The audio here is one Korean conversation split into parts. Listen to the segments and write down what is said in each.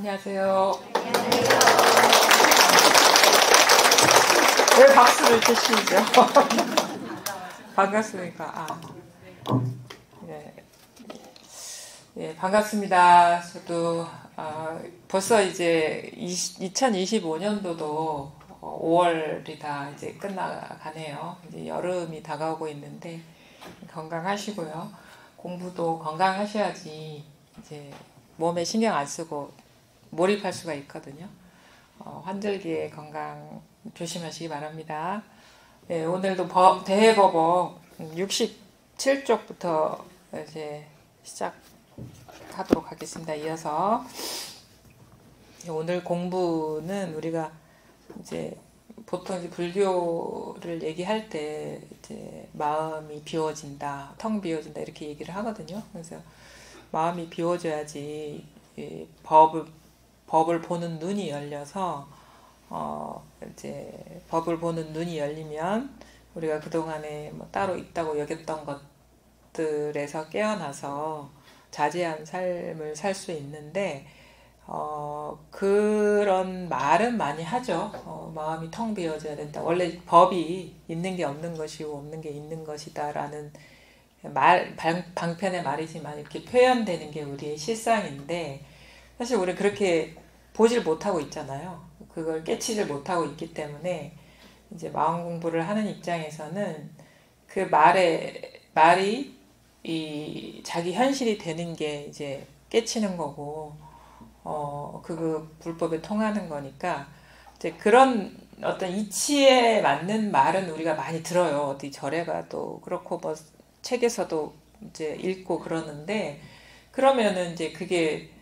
안녕하세요. 왜 박수를 치시죠? 반갑습니까? 예, 반갑습니다. 저도 벌써 이제 2025년도도 5월이 다 이제 끝나가네요. 이제 여름이 다가오고 있는데 건강하시고요. 공부도 건강하셔야지 이제 몸에 신경 안 쓰고 몰입할 수가 있거든요. 환절기에 건강 조심하시기 바랍니다. 네, 오늘도 대해법원 67쪽부터 이제 시작하도록 하겠습니다. 이어서 오늘 공부는 우리가 이제 보통 이제 불교를 얘기할 때 이제 마음이 비워진다, 텅 비워진다 이렇게 얘기를 하거든요. 그래서 마음이 비워져야지 법을 보는 눈이 열려서 이제 법을 보는 눈이 열리면 우리가 그동안에 뭐 따로 있다고 여겼던 것들에서 깨어나서 자제한 삶을 살 수 있는데 그런 말은 많이 하죠. 마음이 텅 비워져야 된다. 원래 법이 있는 게 없는 것이고 없는 게 있는 것이다라는 방편의 말이지만 이렇게 표현되는 게 우리의 실상인데 사실 우리 그렇게 보질 못하고 있잖아요. 그걸 깨치질 못하고 있기 때문에 이제 마음 공부를 하는 입장에서는 그 말이 이 자기 현실이 되는 게 이제 깨치는 거고 그 불법에 통하는 거니까 이제 그런 어떤 이치에 맞는 말은 우리가 많이 들어요. 어디 절에 가도 그렇고 뭐 책에서도 이제 읽고 그러는데 그러면은 이제 그게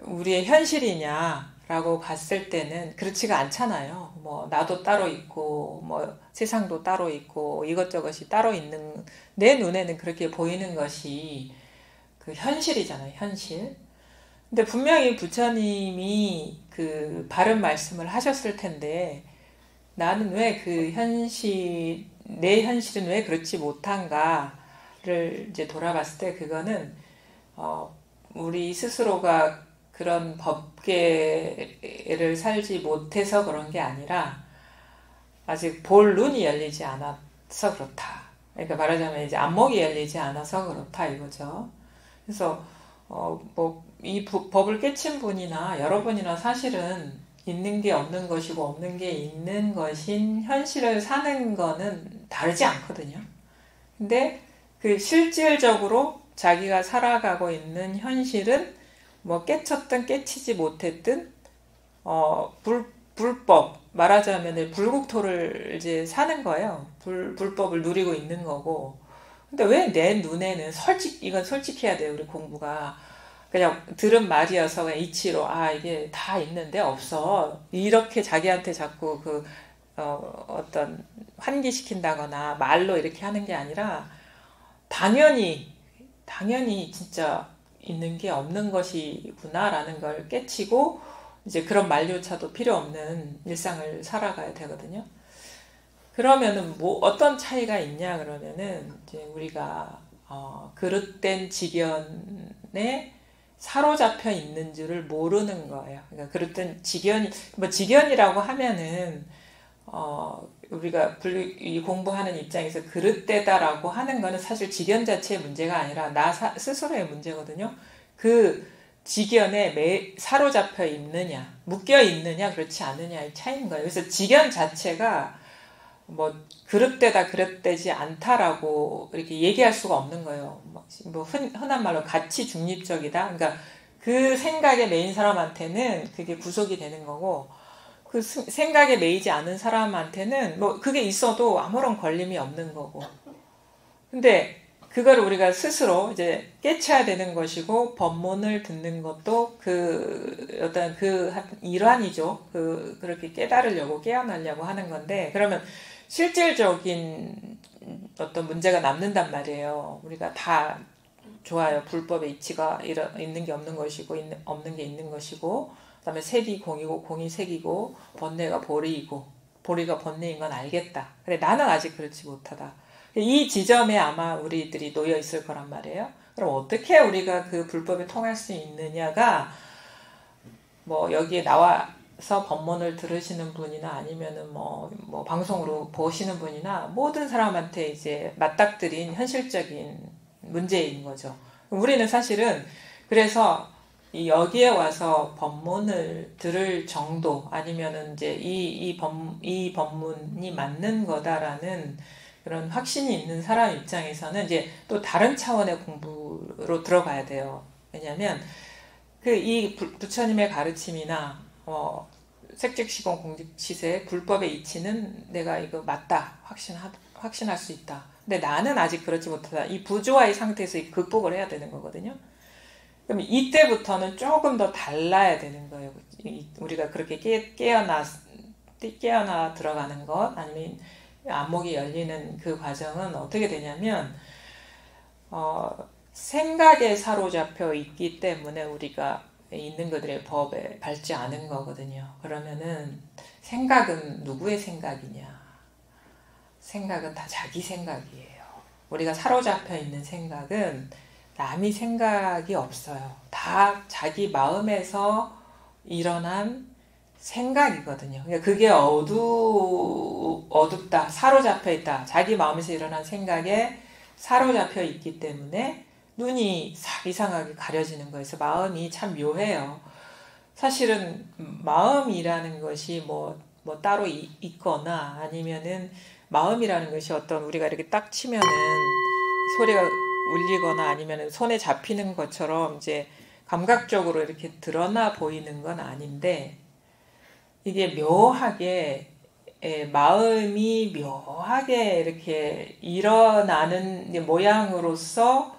우리의 현실이냐라고 봤을 때는 그렇지가 않잖아요. 뭐 나도 따로 있고 뭐 세상도 따로 있고 이것저것이 따로 있는 내 눈에는 그렇게 보이는 것이 그 현실이잖아요. 현실. 근데 분명히 부처님이 그 바른 말씀을 하셨을 텐데 나는 왜 내 현실은 왜 그렇지 못한가를 이제 돌아봤을 때 그거는 우리 스스로가 그런 법계를 살지 못해서 그런 게 아니라 아직 볼 눈이 열리지 않아서 그렇다. 그러니까 말하자면 이제 안목이 열리지 않아서 그렇다 이거죠. 그래서 이 법을 깨친 분이나 여러분이나 사실은 있는 게 없는 것이고 없는 게 있는 것인 현실을 사는 거는 다르지 않거든요. 근데 그 실질적으로 자기가 살아가고 있는 현실은 뭐 깨쳤든 깨치지 못했든 불법 말하자면 불국토를 이제 사는 거예요. 불법을 누리고 있는 거고. 근데 왜 내 눈에는 이건 솔직해야 돼요. 우리 공부가 그냥 들은 말이어서 그냥 이치로 이게 다 있는데 없어 이렇게 자기한테 자꾸 어떤 환기시킨다거나 말로 이렇게 하는 게 아니라 당연히 진짜 있는 게 없는 것이구나라는 걸 깨치고 이제 그런 말조차도 필요 없는 일상을 살아가야 되거든요. 그러면은 뭐 어떤 차이가 있냐 그러면은 이제 우리가 그릇된 직연에 사로잡혀 있는 줄을 모르는 거예요. 그러니까 그릇된 직연이라고 하면은 우리가 공부하는 입장에서 그릇되다라고 하는 거는 사실 직연 자체의 문제가 아니라 나 스스로의 문제거든요. 그 직연에 사로잡혀 있느냐, 묶여 있느냐, 그렇지 않느냐의 차이인 거예요. 그래서 직연 자체가 뭐 그릇되다, 그릇되지 않다라고 이렇게 얘기할 수가 없는 거예요. 뭐 흔한 말로 가치 중립적이다. 그러니까 그 생각에 매인 사람한테는 그게 구속이 되는 거고, 그 생각에 매이지 않은 사람한테는 뭐 그게 있어도 아무런 걸림이 없는 거고. 근데 그걸 우리가 스스로 이제 깨쳐야 되는 것이고 법문을 듣는 것도 어떤 일환이죠. 그렇게 깨달으려고 깨어나려고 하는 건데 그러면 실질적인 어떤 문제가 남는단 말이에요. 우리가 다 좋아요. 불법의 이치가 있는 게 없는 것이고 없는 게 있는 것이고 그다음에 색이 공이고 공이 색이고 번뇌가 보리이고 보리가 번뇌인 건 알겠다. 근데 나는 아직 그렇지 못하다. 이 지점에 아마 우리들이 놓여 있을 거란 말이에요. 그럼 어떻게 우리가 그 불법에 통할 수 있느냐가 뭐 여기에 나와서 법문을 들으시는 분이나 아니면은 뭐 방송으로 보시는 분이나 모든 사람한테 이제 맞닥뜨린 현실적인 문제인 거죠. 우리는 사실은 그래서 여기에 와서 법문을 들을 정도 아니면은 이제 이 법문이 맞는 거다라는 그런 확신이 있는 사람 입장에서는 이제 또 다른 차원의 공부로 들어가야 돼요. 왜냐하면 이 부처님의 가르침이나 색즉시공 공직시세 불법의 이치는 내가 이거 맞다 확신할 수 있다. 근데 나는 아직 그렇지 못하다. 이 부조화의 상태에서 극복을 해야 되는 거거든요. 그럼 이때부터는 조금 더 달라야 되는 거예요. 우리가 그렇게 깨어나 들어가는 것 아니면 안목이 열리는 그 과정은 어떻게 되냐면 생각에 사로잡혀 있기 때문에 우리가 있는 것들의 법에 밟지 않은 거거든요. 그러면은 생각은 누구의 생각이냐? 생각은 다 자기 생각이에요. 우리가 사로잡혀 있는 생각은 남이 생각이 없어요. 다 자기 마음에서 일어난 생각이거든요. 그게 어둡다, 사로잡혀 있다. 자기 마음에서 일어난 생각에 사로잡혀 있기 때문에 눈이 싹 이상하게 가려지는 거에서 마음이 참 묘해요. 사실은 마음이라는 것이 뭐 따로 있거나 아니면은 마음이라는 것이 어떤 우리가 이렇게 딱 치면은 소리가 울리거나 아니면은 손에 잡히는 것처럼 이제 감각적으로 이렇게 드러나 보이는 건 아닌데 이게 묘하게 마음이 묘하게 이렇게 일어나는 모양으로서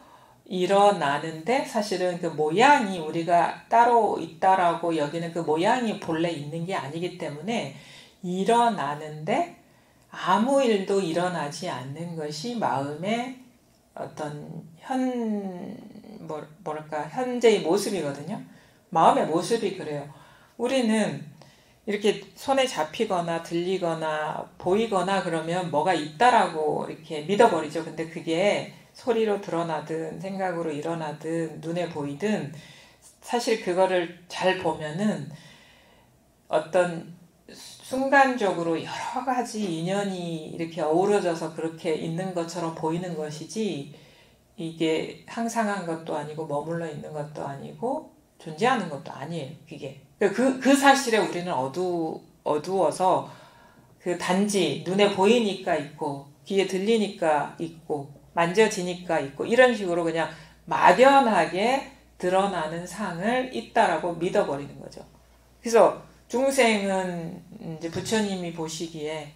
일어나는데 사실은 그 모양이 우리가 따로 있다라고 여기는 그 모양이 본래 있는 게 아니기 때문에 일어나는데 아무 일도 일어나지 않는 것이 마음의 어떤 현재의 모습이거든요. 마음의 모습이 그래요. 우리는 이렇게 손에 잡히거나 들리거나 보이거나 그러면 뭐가 있다라고 이렇게 믿어버리죠. 근데 그게 소리로 드러나든 생각으로 일어나든 눈에 보이든 사실 그거를 잘 보면은 어떤 순간적으로 여러 가지 인연이 이렇게 어우러져서 그렇게 있는 것처럼 보이는 것이지 이게 항상한 것도 아니고 머물러 있는 것도 아니고 존재하는 것도 아니에요. 그게 그 사실에 우리는 어두워서 그 단지 눈에 보이니까 있고 귀에 들리니까 있고 만져지니까 있고 이런 식으로 그냥 막연하게 드러나는 상을 있다라고 믿어버리는 거죠. 그래서 중생은 이제 부처님이 보시기에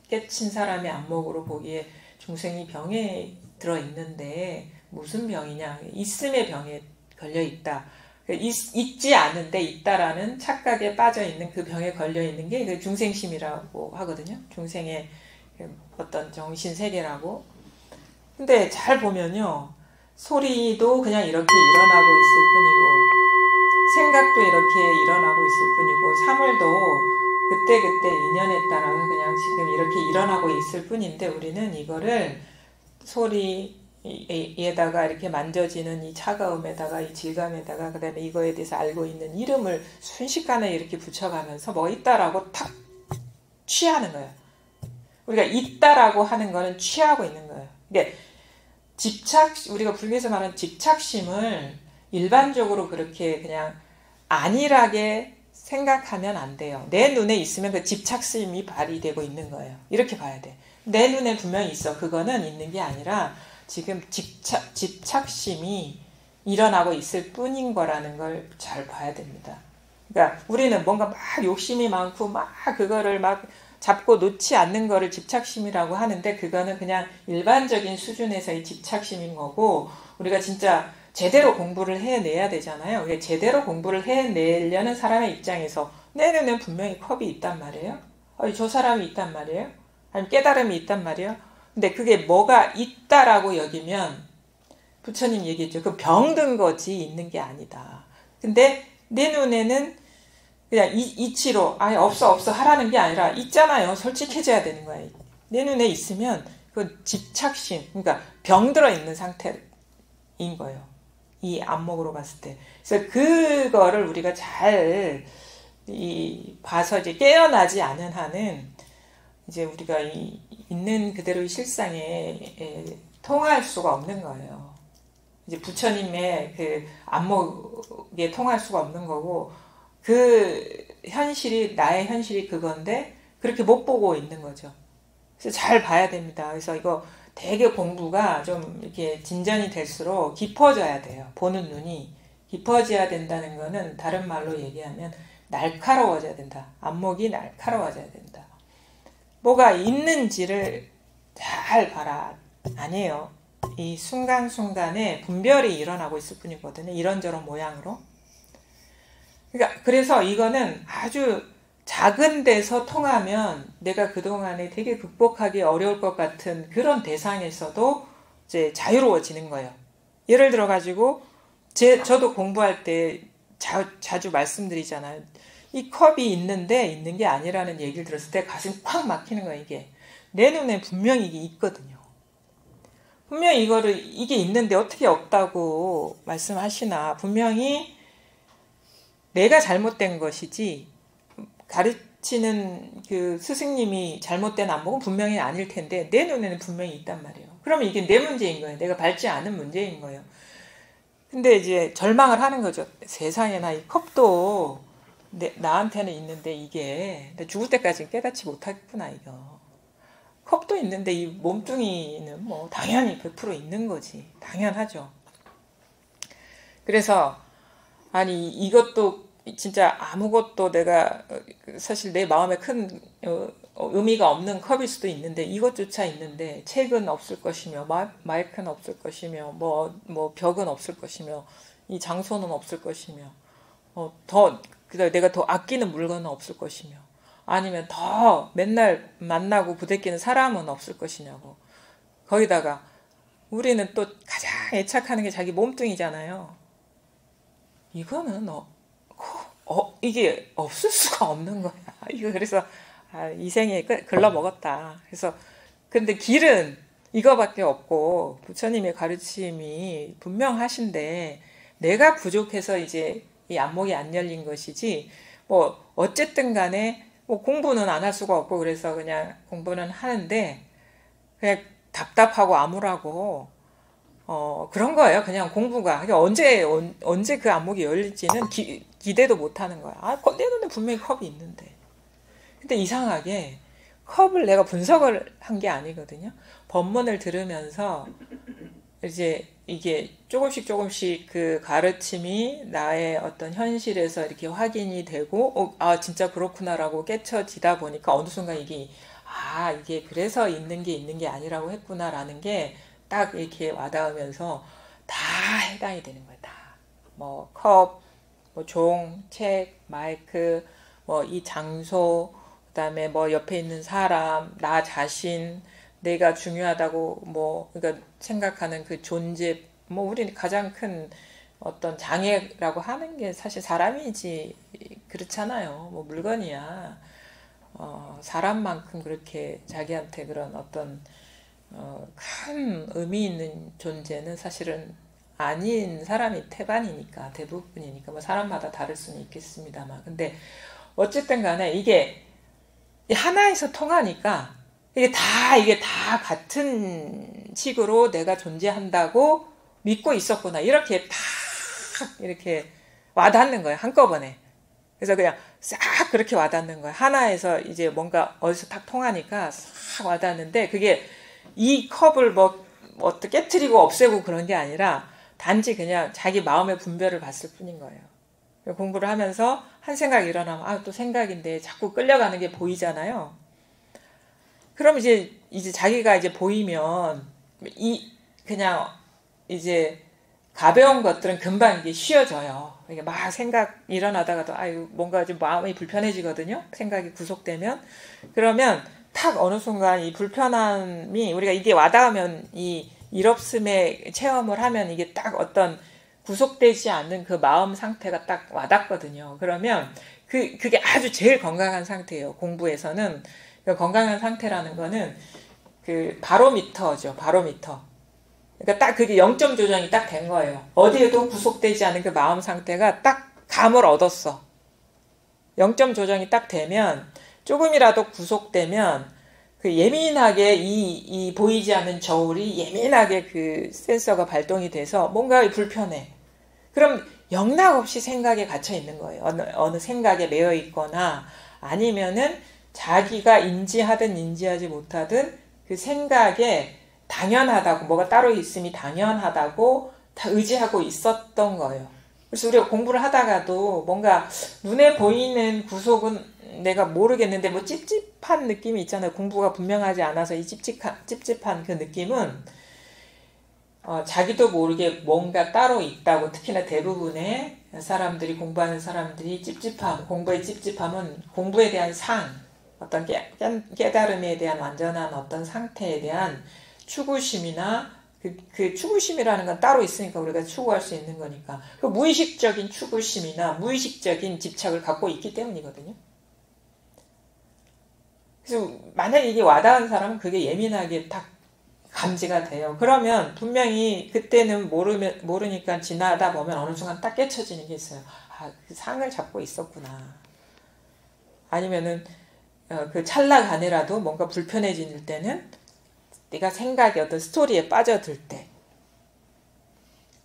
깨친 사람의 안목으로 보기에 중생이 병에 들어 있는데 무슨 병이냐? 있음의 병에 걸려 있다. 있지 않은데 있다라는 착각에 빠져 있는 그 병에 걸려 있는 게 그 중생심이라고 하거든요. 중생의 어떤 정신 세계라고. 근데 잘 보면요, 소리도 그냥 이렇게 일어나고 있을 뿐이고, 생각도 이렇게 일어나고 있을 뿐이고, 사물도 그때그때 인연에 따라서 그냥 지금 이렇게 일어나고 있을 뿐인데, 우리는 이거를 소리에다가 이렇게 만져지는 이 차가움에다가 이 질감에다가 그 다음에 이거에 대해서 알고 있는 이름을 순식간에 이렇게 붙여가면서 뭐 있다라고 탁 취하는 거예요. 우리가 있다라고 하는 거는 취하고 있는 거예요. 이게 우리가 불교에서 말하는 집착심을 일반적으로 그렇게 그냥 안일하게 생각하면 안 돼요. 내 눈에 있으면 그 집착심이 발휘되고 있는 거예요. 이렇게 봐야 돼. 내 눈에 분명히 있어. 그거는 있는 게 아니라 지금 집착심이 일어나고 있을 뿐인 거라는 걸 잘 봐야 됩니다. 그러니까 우리는 뭔가 막 욕심이 많고 막 그거를 막 잡고 놓지 않는 거를 집착심이라고 하는데 그거는 그냥 일반적인 수준에서의 집착심인 거고 우리가 진짜 제대로 공부를 해내야 되잖아요. 제대로 공부를 해내려는 사람의 입장에서 내 눈에는 분명히 컵이 있단 말이에요. 저 사람이 있단 말이에요. 아니면 깨달음이 있단 말이에요. 근데 그게 뭐가 있다라고 여기면 부처님 얘기했죠. 그 병든 거지 있는 게 아니다. 근데 내 눈에는 그냥 이치로 아예 없어 하라는 게 아니라 있잖아요. 솔직해져야 되는 거예요. 내 눈에 있으면 그 집착심, 그러니까 병들어 있는 상태인 거예요. 이 안목으로 봤을 때. 그래서 그거를 우리가 잘 봐서 이제 깨어나지 않은 한은 이제 우리가 있는 그대로의 실상에 통할 수가 없는 거예요. 이제 부처님의 그 안목에 통할 수가 없는 거고, 그 현실이, 나의 현실이 그건데, 그렇게 못 보고 있는 거죠. 그래서 잘 봐야 됩니다. 그래서 이거 되게 공부가 좀 이렇게 진전이 될수록 깊어져야 돼요. 보는 눈이 깊어져야 된다는 거는 다른 말로 얘기하면 날카로워져야 된다. 안목이 날카로워져야 된다. 뭐가 있는지를 잘 봐라. 아니에요. 이 순간순간에 분별이 일어나고 있을 뿐이거든요. 이런저런 모양으로. 그러니까 그래서 이거는 아주 작은 데서 통하면 내가 그동안에 되게 극복하기 어려울 것 같은 그런 대상에서도 이제 자유로워지는 거예요. 예를 들어 가지고 저도 공부할 때 자주 말씀드리잖아요. 이 컵이 있는데 있는 게 아니라는 얘기를 들었을 때 가슴이 꽉 막히는 거예요. 이게 내 눈에 분명히 이게 있거든요. 분명히 이게 있는데 어떻게 없다고 말씀하시나. 분명히 내가 잘못된 것이지 가르치는 그 스승님이 잘못된 안목은 분명히 아닐 텐데 내 눈에는 분명히 있단 말이에요. 그러면 이게 내 문제인 거예요. 내가 밟지 않은 문제인 거예요. 근데 이제 절망을 하는 거죠. 세상에나 이 컵도 나한테는 있는데 이게 죽을 때까지는 깨닫지 못하겠구나 이거. 컵도 있는데 이 몸뚱이는 뭐 당연히 100% 있는 거지. 당연하죠. 그래서 아니 이것도 진짜 아무것도 내가 사실 내 마음에 큰 의미가 없는 컵일 수도 있는데 이것조차 있는데 책은 없을 것이며 마이크는 없을 것이며 뭐 벽은 없을 것이며 이 장소는 없을 것이며 내가 더 아끼는 물건은 없을 것이며 아니면 더 맨날 만나고 부대끼는 사람은 없을 것이냐고. 거기다가 우리는 또 가장 애착하는 게 자기 몸뚱이잖아요. 이거는 이게 없을 수가 없는 거야. 이거 그래서 이 생에 글러 먹었다. 그래서 근데 길은 이거밖에 없고 부처님의 가르침이 분명하신데 내가 부족해서 이제 이 안목이 안 열린 것이지 뭐 어쨌든 간에 뭐 공부는 안 할 수가 없고 그래서 그냥 공부는 하는데 그냥 답답하고 암울하고 그런 거예요. 그냥 공부가. 그러니까 언제 그 안목이 열릴지는 기대도 못 하는 거야. 내 눈에 분명히 컵이 있는데. 근데 이상하게 컵을 내가 분석을 한 게 아니거든요. 법문을 들으면서 이제 이게 조금씩 그 가르침이 나의 어떤 현실에서 이렇게 확인이 되고, 진짜 그렇구나라고 깨쳐지다 보니까 어느 순간 이게 그래서 있는 게 아니라고 했구나라는 게 딱 이렇게 와닿으면서 다 해당이 되는 거예요. 다. 뭐 컵, 뭐 종, 책, 마이크, 뭐 이 장소, 그다음에 뭐 옆에 있는 사람, 나 자신, 내가 중요하다고 그러니까 생각하는 그 존재, 우리는 가장 큰 어떤 장애라고 하는 게 사실 사람이지 그렇잖아요. 뭐 물건이야. 사람만큼 그렇게 자기한테 그런 어떤 큰 의미 있는 존재는 사실은 아닌 사람이 태반이니까 대부분이니까 뭐 사람마다 다를 수는 있겠습니다만 근데 어쨌든 간에 이게 하나에서 통하니까 이게 다 같은 식으로 내가 존재한다고 믿고 있었구나 이렇게 딱 이렇게 와닿는 거예요 한꺼번에. 그래서 그냥 싹 그렇게 와닿는 거예요. 하나에서 이제 뭔가 어디서 딱 통하니까 싹 와닿는데 그게 이 컵을 어떻게 깨트리고 없애고 그런 게 아니라 단지 그냥 자기 마음의 분별을 봤을 뿐인 거예요. 공부를 하면서 한 생각이 일어나면 또 생각인데 자꾸 끌려가는 게 보이잖아요. 그럼 이제 자기가 이제 보이면 그냥 이제 가벼운 것들은 금방 이게 쉬어져요. 이게 막 생각 일어나다가도 뭔가 좀 마음이 불편해지거든요. 생각이 구속되면 그러면 탁 어느 순간 이 불편함이 우리가 이게 와닿으면 이 일없음의 체험을 하면 이게 딱 어떤 구속되지 않는 그 마음 상태가 딱 와닿거든요. 그러면 그게 아주 제일 건강한 상태예요. 공부에서는 그 건강한 상태라는 거는 그 바로미터죠. 바로미터. 그러니까 딱 그게 0점 조정이 딱 된 거예요. 어디에도 구속되지 않은 그 마음 상태가 딱 감을 얻었어. 0점 조정이 딱 되면 조금이라도 구속되면 그 예민하게 이 보이지 않는 저울이 예민하게 그 센서가 발동이 돼서 뭔가 불편해. 그럼 영락없이 생각에 갇혀 있는 거예요. 어느 생각에 매여 있거나 아니면은 자기가 인지하든 인지하지 못하든 그 생각에 당연하다고, 뭐가 따로 있음이 당연하다고 다 의지하고 있었던 거예요. 그래서 우리가 공부를 하다가도 뭔가 눈에 보이는 구속은 내가 모르겠는데 뭐 찝찝한 느낌이 있잖아요. 공부가 분명하지 않아서 이 찝찝한 그 느낌은 자기도 모르게 뭔가 따로 있다고. 특히나 대부분의 사람들이, 공부하는 사람들이 찝찝함, 공부의 찝찝함은 공부에 대한 어떤 깨달음에 대한 완전한 어떤 상태에 대한 추구심이나 그 추구심이라는 건 따로 있으니까 우리가 추구할 수 있는 거니까 그 무의식적인 추구심이나 무의식적인 집착을 갖고 있기 때문이거든요. 그래서 만약에 이게 와닿은 사람은 그게 예민하게 딱 감지가 돼요. 그러면 분명히 그때는 모르니까 지나다 보면 어느 순간 딱 깨쳐지는 게 있어요. 아, 그 상을 잡고 있었구나. 아니면은 그 찰나간이라도 뭔가 불편해질 때는 내가 생각이 어떤 스토리에 빠져들 때,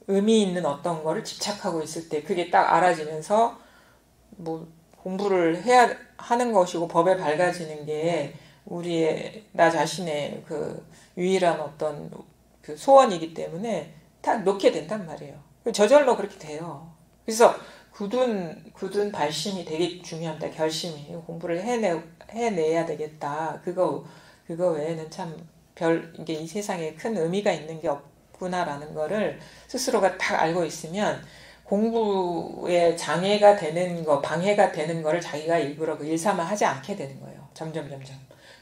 의미 있는 어떤 거를 집착하고 있을 때 그게 딱 알아지면서 뭐 공부를 해야 하는 것이고 법에 밝아지는 게 나 자신의 그 유일한 어떤 그 소원이기 때문에 딱 놓게 된단 말이에요. 저절로 그렇게 돼요. 그래서 굳은 발심이 되게 중요합니다. 결심이. 공부를 해내야 되겠다. 그거 외에는 참 이게 이 세상에 큰 의미가 있는 게 없구나라는 거를 스스로가 딱 알고 있으면 공부에 장애가 되는 거, 방해가 되는 거를 자기가 일부러 일삼아 하지 않게 되는 거예요. 점점.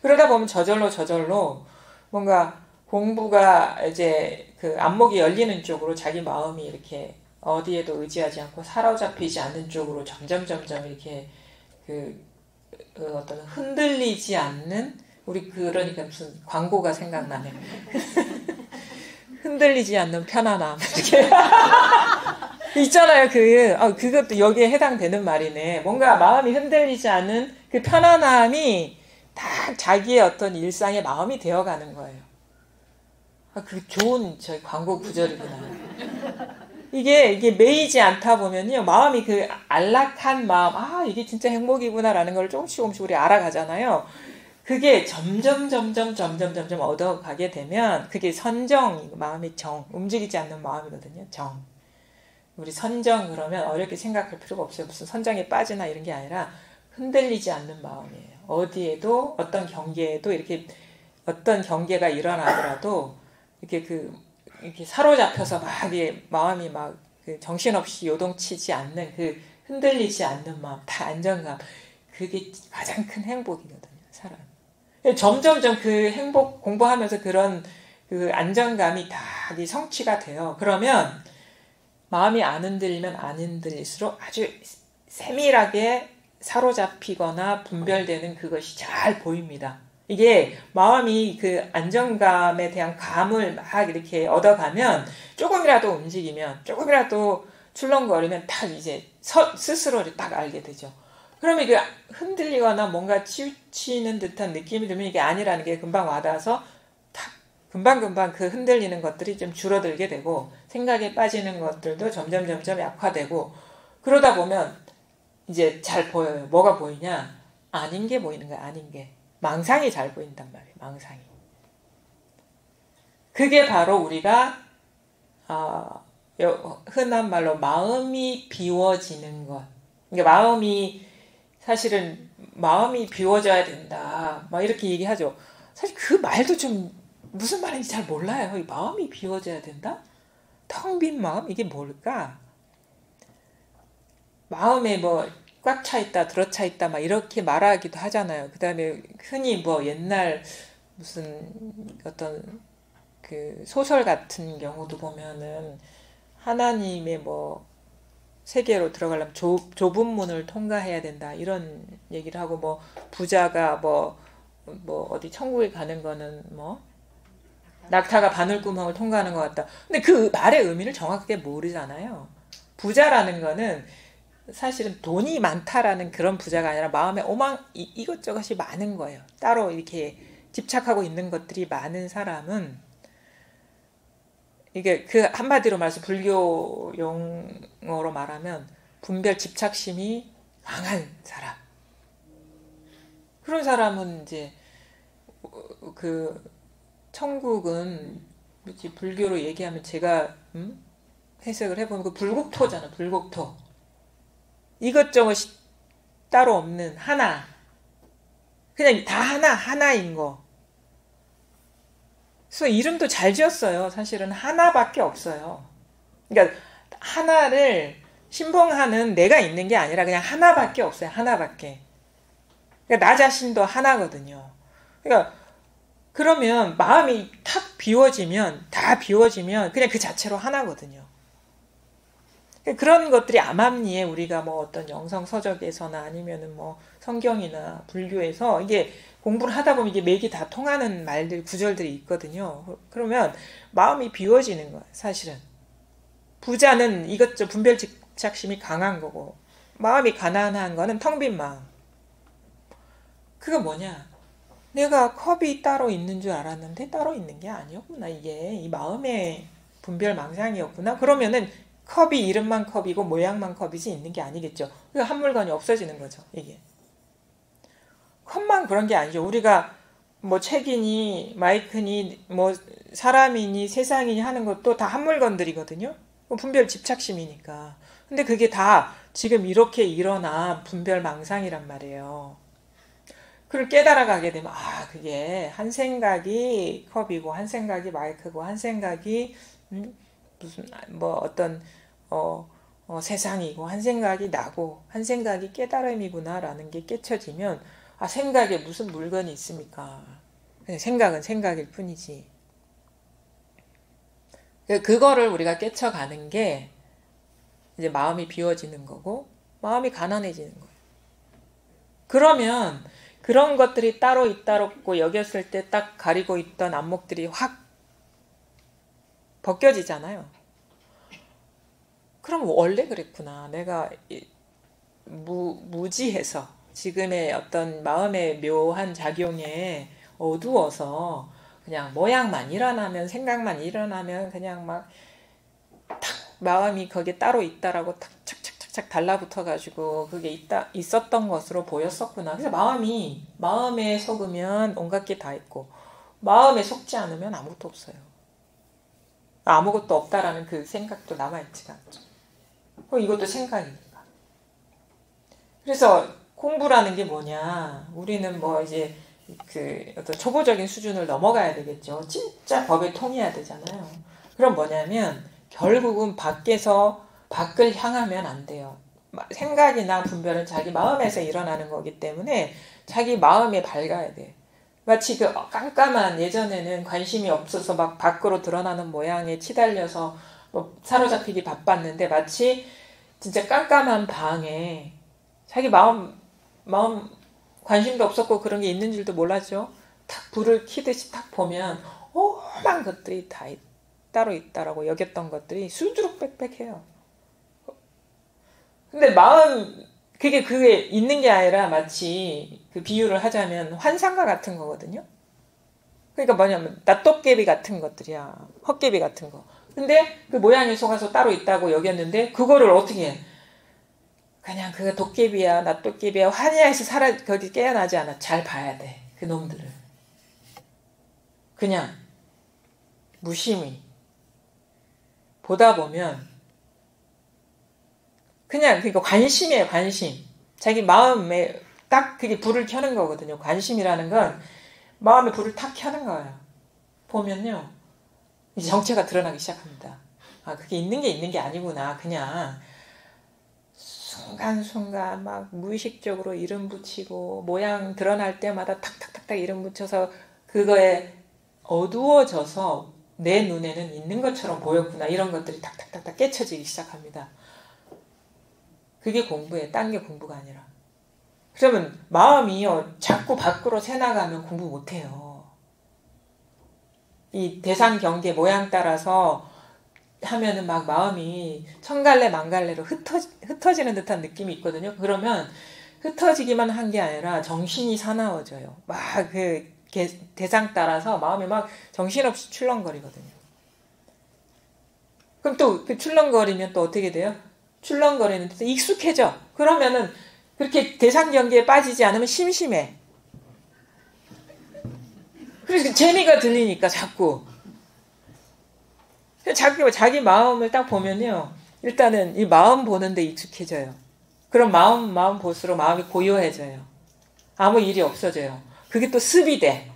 그러다 보면 저절로 뭔가 공부가 이제 그 안목이 열리는 쪽으로 자기 마음이 이렇게 어디에도 의지하지 않고 사로잡히지 않는 쪽으로 점점 이렇게 어떤 흔들리지 않는, 우리 그러니까 무슨 광고가 생각나네. 흔들리지 않는 편안함. 이렇게. 있잖아요. 그것도 여기에 해당되는 말이네. 뭔가 마음이 흔들리지 않은 그 편안함이 다 자기의 어떤 일상의 마음이 되어가는 거예요. 그 좋은 광고 구절이구나. 이게 매이지 않다 보면요, 마음이 그 안락한 마음, 이게 진짜 행복이구나라는 걸 조금씩 우리 알아가잖아요. 그게 점점 얻어가게 되면 그게 마음의 움직이지 않는 마음이거든요. 우리 선정 그러면 어렵게 생각할 필요가 없어요. 무슨 선정에 빠지나 이런 게 아니라 흔들리지 않는 마음이에요. 어디에도 어떤 경계에도 이렇게 어떤 경계가 일어나더라도 이렇게 사로잡혀서 마음이 정신없이 요동치지 않는 그 흔들리지 않는 마음, 다 안정감. 그게 가장 큰 행복이거든요, 사람. 점점 그 행복 공부하면서 그런 그 안정감이 다 성취가 돼요. 그러면 마음이 안 흔들리면 안 흔들릴수록 아주 세밀하게 사로잡히거나 분별되는 그것이 잘 보입니다. 이게 마음이 그 안정감에 대한 감을 막 이렇게 얻어가면 조금이라도 움직이면, 조금이라도 출렁거리면 딱 이제 스스로를 딱 알게 되죠. 그러면 이게 흔들리거나 뭔가 치우치는 듯한 느낌이 들면 이게 아니라는 게 금방 와닿아서 탁 금방 그 흔들리는 것들이 좀 줄어들게 되고 생각에 빠지는 것들도 점점 약화되고, 그러다 보면 이제 잘 보여요. 뭐가 보이냐? 아닌 게 보이는 거야. 아닌 게. 망상이 잘 보인단 말이에요. 망상이. 그게 바로 우리가 흔한 말로 마음이 비워지는 것. 그러니까 사실은 마음이 비워져야 된다, 막 이렇게 얘기하죠. 사실 그 말도 좀 무슨 말인지 잘 몰라요. 이 마음이 비워져야 된다? 텅 빈 마음? 이게 뭘까? 마음에 꽉 차 있다, 들어차 있다, 막 이렇게 말하기도 하잖아요. 그 다음에 흔히 옛날 무슨 어떤 그 소설 같은 경우도 보면은 하나님의 세계로 들어가려면 좁은 문을 통과해야 된다, 이런 얘기를 하고, 부자가 어디 천국에 가는 거는 낙타가 바늘구멍을 통과하는 것 같다. 근데 그 말의 의미를 정확하게 모르잖아요. 부자라는 거는 사실은 돈이 많다라는 그런 부자가 아니라 마음에 이것저것이 많은 거예요. 따로 이렇게 집착하고 있는 것들이 많은 사람은 이게 그 한마디로 말해서 불교 용어로 말하면 분별 집착심이 강한 사람. 그런 사람은 이제 그 천국은 불교로 얘기하면 제가 해석을 해보면 그 불국토잖아. 불국토. 이것저것이 따로 없는 하나. 그냥 다 하나인 거. 그래서 이름도 잘 지었어요. 사실은 하나밖에 없어요. 그러니까 하나를 신봉하는 내가 있는 게 아니라 그냥 하나밖에 없어요. 하나밖에. 그러니까 나 자신도 하나거든요. 그러니까 그러면 마음이 탁 비워지면 다 비워지면 그냥 그 자체로 하나거든요. 그런 것들이 암암리에 우리가 뭐 어떤 영성 서적에서나 아니면은 뭐 성경이나 불교에서 이게 공부를 하다 보면 이게 맥이 다 통하는 말들 구절들이 있거든요. 그러면 마음이 비워지는 거예요. 사실은 부자는 이것저것 분별 집착심이 강한 거고 마음이 가난한 거는 텅 빈 마음. 그거 뭐냐? 내가 컵이 따로 있는 줄 알았는데 따로 있는 게 아니었구나. 이게 이 마음의 분별 망상이었구나. 그러면은 컵이 이름만 컵이고 모양만 컵이지 있는 게 아니겠죠. 한 물건이 없어지는 거죠. 이게 컵만 그런 게 아니죠. 우리가 뭐 책이니 마이크니 뭐 사람이니 세상이니 하는 것도 다 한 물건들이거든요. 분별 집착심이니까. 근데 그게 다 지금 이렇게 일어난 분별 망상이란 말이에요. 그걸 깨달아가게 되면 그게 한 생각이 컵이고 한 생각이 마이크고 한 생각이 무슨 뭐 어떤 세상이고 한 생각이 나고 한 생각이 깨달음이구나라는 게 깨쳐지면 생각에 무슨 물건이 있습니까? 생각은 생각일 뿐이지. 그거를 우리가 깨쳐가는 게 이제 마음이 비워지는 거고 마음이 가난해지는 거예요. 그러면 그런 것들이 따로 있다고 여겼을 때 딱 가리고 있던 안목들이 확 벗겨지잖아요. 그럼 원래 그랬구나. 내가 무지해서 지금의 어떤 마음의 묘한 작용에 어두워서 그냥 모양만 일어나면 생각만 일어나면 그냥 막 탁 마음이 거기에 따로 있다라고 탁 착착착착 달라붙어가지고 그게 있었던 것으로 보였었구나. 그래서 마음에 속으면 온갖 게 다 있고 마음에 속지 않으면 아무것도 없어요. 아무것도 없다라는 그 생각도 남아있지가 않죠. 이것도 생각이니까. 그래서 공부라는 게 뭐냐? 우리는 뭐 이제 그 어떤 초보적인 수준을 넘어가야 되겠죠. 진짜 법에 통해야 되잖아요. 그럼 뭐냐면 결국은 밖을 향하면 안 돼요. 생각이나 분별은 자기 마음에서 일어나는 거기 때문에 자기 마음에 밝아야 돼. 마치 그 깜깜한 예전에는 관심이 없어서 막 밖으로 드러나는 모양에 치달려서 뭐 사로잡히기 바빴는데 마치 진짜 깜깜한 방에 자기 마음 관심도 없었고 그런 게 있는 줄도 몰랐죠. 탁 불을 켜듯이 탁 보면 오만 것들이 다 따로 있다라고 여겼던 것들이 수두룩 빽빽해요. 근데 그게 있는 게 아니라 마치 그 비유를 하자면 환상과 같은 거거든요. 그러니까 뭐냐면 낫도깨비 같은 것들이야. 헛개비 같은 거. 근데 그 모양에 속아서 따로 있다고 여겼는데 그거를 어떻게 해? 그냥 그 도깨비야 낫도깨비야 환희에서 거기 깨어나지 않아. 잘 봐야 돼. 그 놈들을. 그냥 무심히 보다 보면 그냥 그러니까 관심이에요. 관심. 자기 마음에 딱 그게 불을 켜는 거거든요. 관심이라는 건 마음에 불을 탁 켜는 거예요. 보면요. 이제 정체가 드러나기 시작합니다. 그게 있는 게 아니구나. 그냥 순간순간 막 무의식적으로 이름 붙이고 모양 드러날 때마다 탁탁탁탁 이름 붙여서 그거에 어두워져서 내 눈에는 있는 것처럼 보였구나. 이런 것들이 탁탁탁탁 깨쳐지기 시작합니다. 그게 공부예요. 딴 게 공부가 아니라. 그러면 마음이 자꾸 밖으로 새나가면 공부 못해요. 이 대상 경계 모양 따라서 하면은 막 마음이 천갈래 만갈래로 흩어지는 듯한 느낌이 있거든요. 그러면 흩어지기만 한 게 아니라 정신이 사나워져요. 막 그 대상 따라서 마음이 막 정신없이 출렁거리거든요. 그럼 또 그 출렁거리면 또 어떻게 돼요? 출렁거리는데 익숙해져. 그러면은 그렇게 대상 경계에 빠지지 않으면 심심해. 그래서 재미가 들리니까 자꾸 자기 마음을 딱 보면요. 일단은 이 마음 보는데 익숙해져요. 그럼 마음 볼수록 마음이 고요해져요. 아무 일이 없어져요. 그게 또 습이 돼.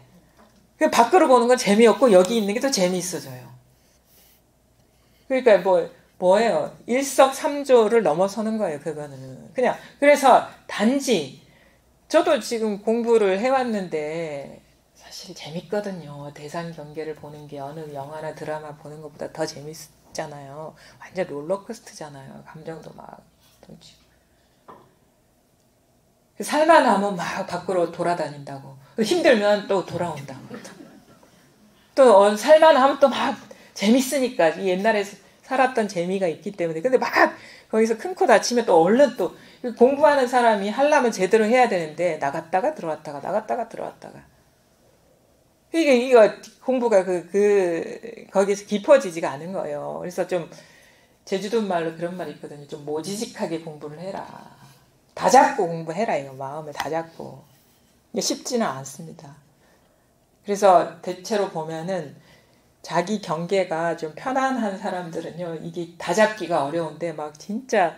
밖으로 보는 건 재미없고 여기 있는 게 더 재미있어져요. 그러니까 뭐예요? 일석삼조를 넘어서는 거예요. 그거는 그냥. 그래서 단지 저도 지금 공부를 해왔는데 사실 재밌거든요. 대상 경계를 보는 게 어느 영화나 드라마 보는 것보다 더 재밌잖아요. 완전 롤러코스터잖아요. 감정도 막 던지고. 살만하면 막 밖으로 돌아다닌다고. 힘들면 또 돌아온다. 또 살만하면 또 막 재밌으니까 옛날에 살았던 재미가 있기 때문에. 근데 막 거기서 큰 코 다치면 또 얼른 또 공부하는 사람이 하려면 제대로 해야 되는데 나갔다가 들어왔다가 나갔다가 들어왔다가. 이거 공부가 거기서 깊어지지가 않은 거예요. 그래서 좀 제주도 말로 그런 말이 있거든요. 좀 모지직하게 공부를 해라. 다 잡고 공부해라. 이거 마음을 다 잡고. 이게 쉽지는 않습니다. 그래서 대체로 보면은 자기 경계가 좀 편안한 사람들은요. 이게 다 잡기가 어려운데 막 진짜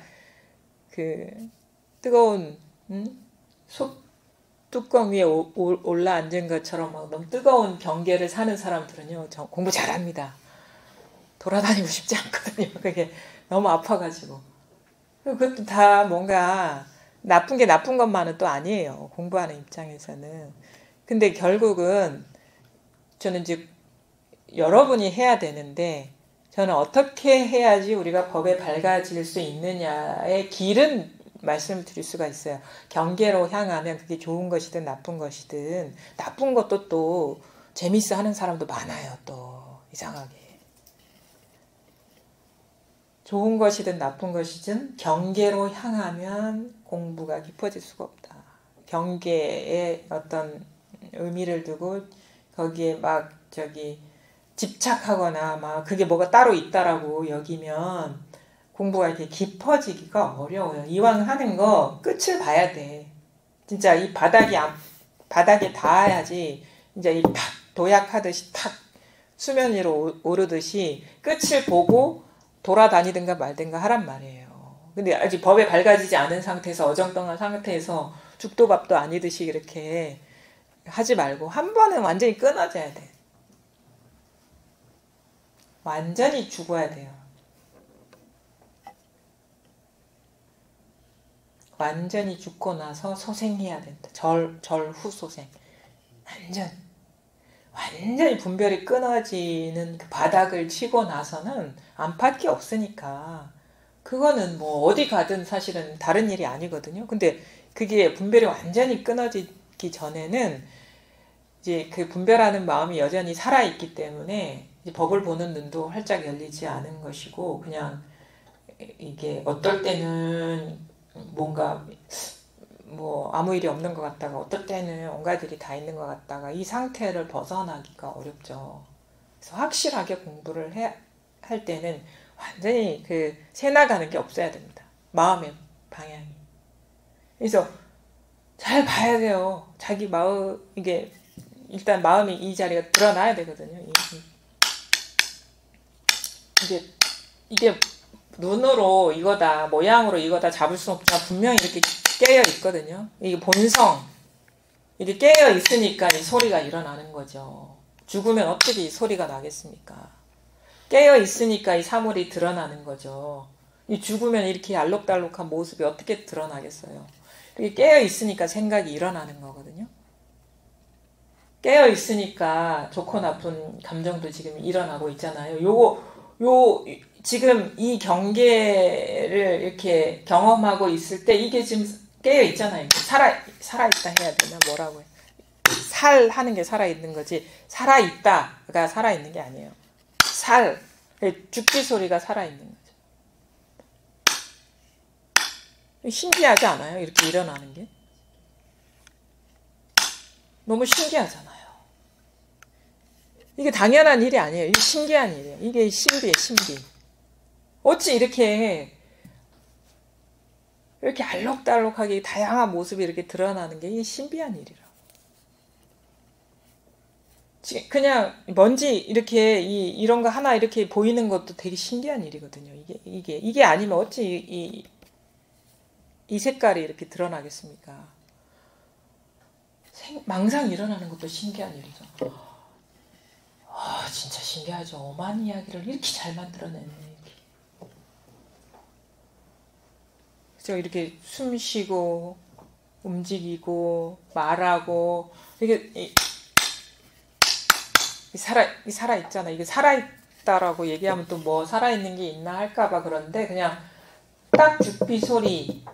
그 뜨거운 솥 뚜껑 위에 올라 앉은 것처럼 막 너무 뜨거운 경계를 사는 사람들은요. 공부 잘합니다. 돌아다니고 싶지 않거든요. 그게 너무 아파가지고. 그것도 다 뭔가 나쁜 게 나쁜 것만은 또 아니에요. 공부하는 입장에서는. 근데 결국은 저는 이제 여러분이 해야 되는데 저는 어떻게 해야지 우리가 법에 밝아질 수 있느냐의 길은 말씀을 드릴 수가 있어요. 경계로 향하면 그게 좋은 것이든 나쁜 것이든 나쁜 것도 또 재밌어 하는 사람도 많아요. 또 이상하게. 좋은 것이든 나쁜 것이든 경계로 향하면 공부가 깊어질 수가 없다. 경계에 어떤 의미를 두고 거기에 막 집착하거나 막 그게 뭐가 따로 있다라고 여기면 공부가 이렇게 깊어지기가 어려워요. 이왕 하는 거 끝을 봐야 돼. 진짜 이 바닥에 닿아야지 이제 이 탁 도약하듯이 탁 수면 위로 오르듯이 끝을 보고 돌아다니든가 말든가 하란 말이에요. 근데 아직 법에 밝아지지 않은 상태에서 어정쩡한 상태에서 죽도 밥도 아니듯이 이렇게 하지 말고 한 번은 완전히 끊어져야 돼. 완전히 죽어야 돼요. 완전히 죽고 나서 소생해야 된다. 절후소생. 완전히 분별이 끊어지는 그 바닥을 치고 나서는 안팎이 없으니까 그거는 뭐 어디 가든 사실은 다른 일이 아니거든요. 근데 그게 분별이 완전히 끊어지기 전에는 이제 그 분별하는 마음이 여전히 살아있기 때문에 이제 법을 보는 눈도 활짝 열리지 않은 것이고 그냥 이게 어떨 때는 뭔가 뭐 아무 일이 없는 것 같다가 어떨 때는 온갖 일이 다 있는 것 같다가 이 상태를 벗어나기가 어렵죠. 그래서 확실하게 공부를 할 때는 완전히 새 나가는 게 없어야 됩니다. 마음의 방향이. 그래서 잘 봐야 돼요. 자기 마음 이게 일단 마음이 이 자리가 드러나야 되거든요. 이게 눈으로 이거다, 모양으로 이거다 잡을 수 없지만 분명히 이렇게 깨어 있거든요. 이게 본성. 이게 깨어 있으니까 이 소리가 일어나는 거죠. 죽으면 어떻게 이 소리가 나겠습니까? 깨어 있으니까 이 사물이 드러나는 거죠. 이 죽으면 이렇게 알록달록한 모습이 어떻게 드러나겠어요? 이게 깨어 있으니까 생각이 일어나는 거거든요. 깨어 있으니까 좋고 나쁜 감정도 지금 일어나고 있잖아요. 지금 이 경계를 이렇게 경험하고 있을 때 이게 지금 깨어 있잖아요. 살아있다 해야 되나? 뭐라고 해? 살 하는 게 살아있는 거지 살아있다가 살아있는 게 아니에요. 살, 죽기 소리가 살아있는 거죠. 신기하지 않아요? 이렇게 일어나는 게? 너무 신기하잖아요. 이게 당연한 일이 아니에요. 이게 신기한 일이에요. 이게 신비예요, 신비. 어찌 이렇게 알록달록하게 다양한 모습이 이렇게 드러나는 게 이게 신비한 일이라고. 그냥 먼지 이렇게 이런 거 하나 이렇게 보이는 것도 되게 신기한 일이거든요. 이게 아니면 어찌 이 색깔이 이렇게 드러나겠습니까? 망상 일어나는 것도 신기한 일이죠. 진짜 신기하죠. 엄한 이야기를 이렇게 잘 만들어내네. 그죠? 이렇게 숨 쉬고 움직이고 말하고 이게 살아있잖아. 이게 살아있다라고 얘기하면 또 뭐 살아있는 게 있나 할까봐 그런데 그냥 딱 죽비 소리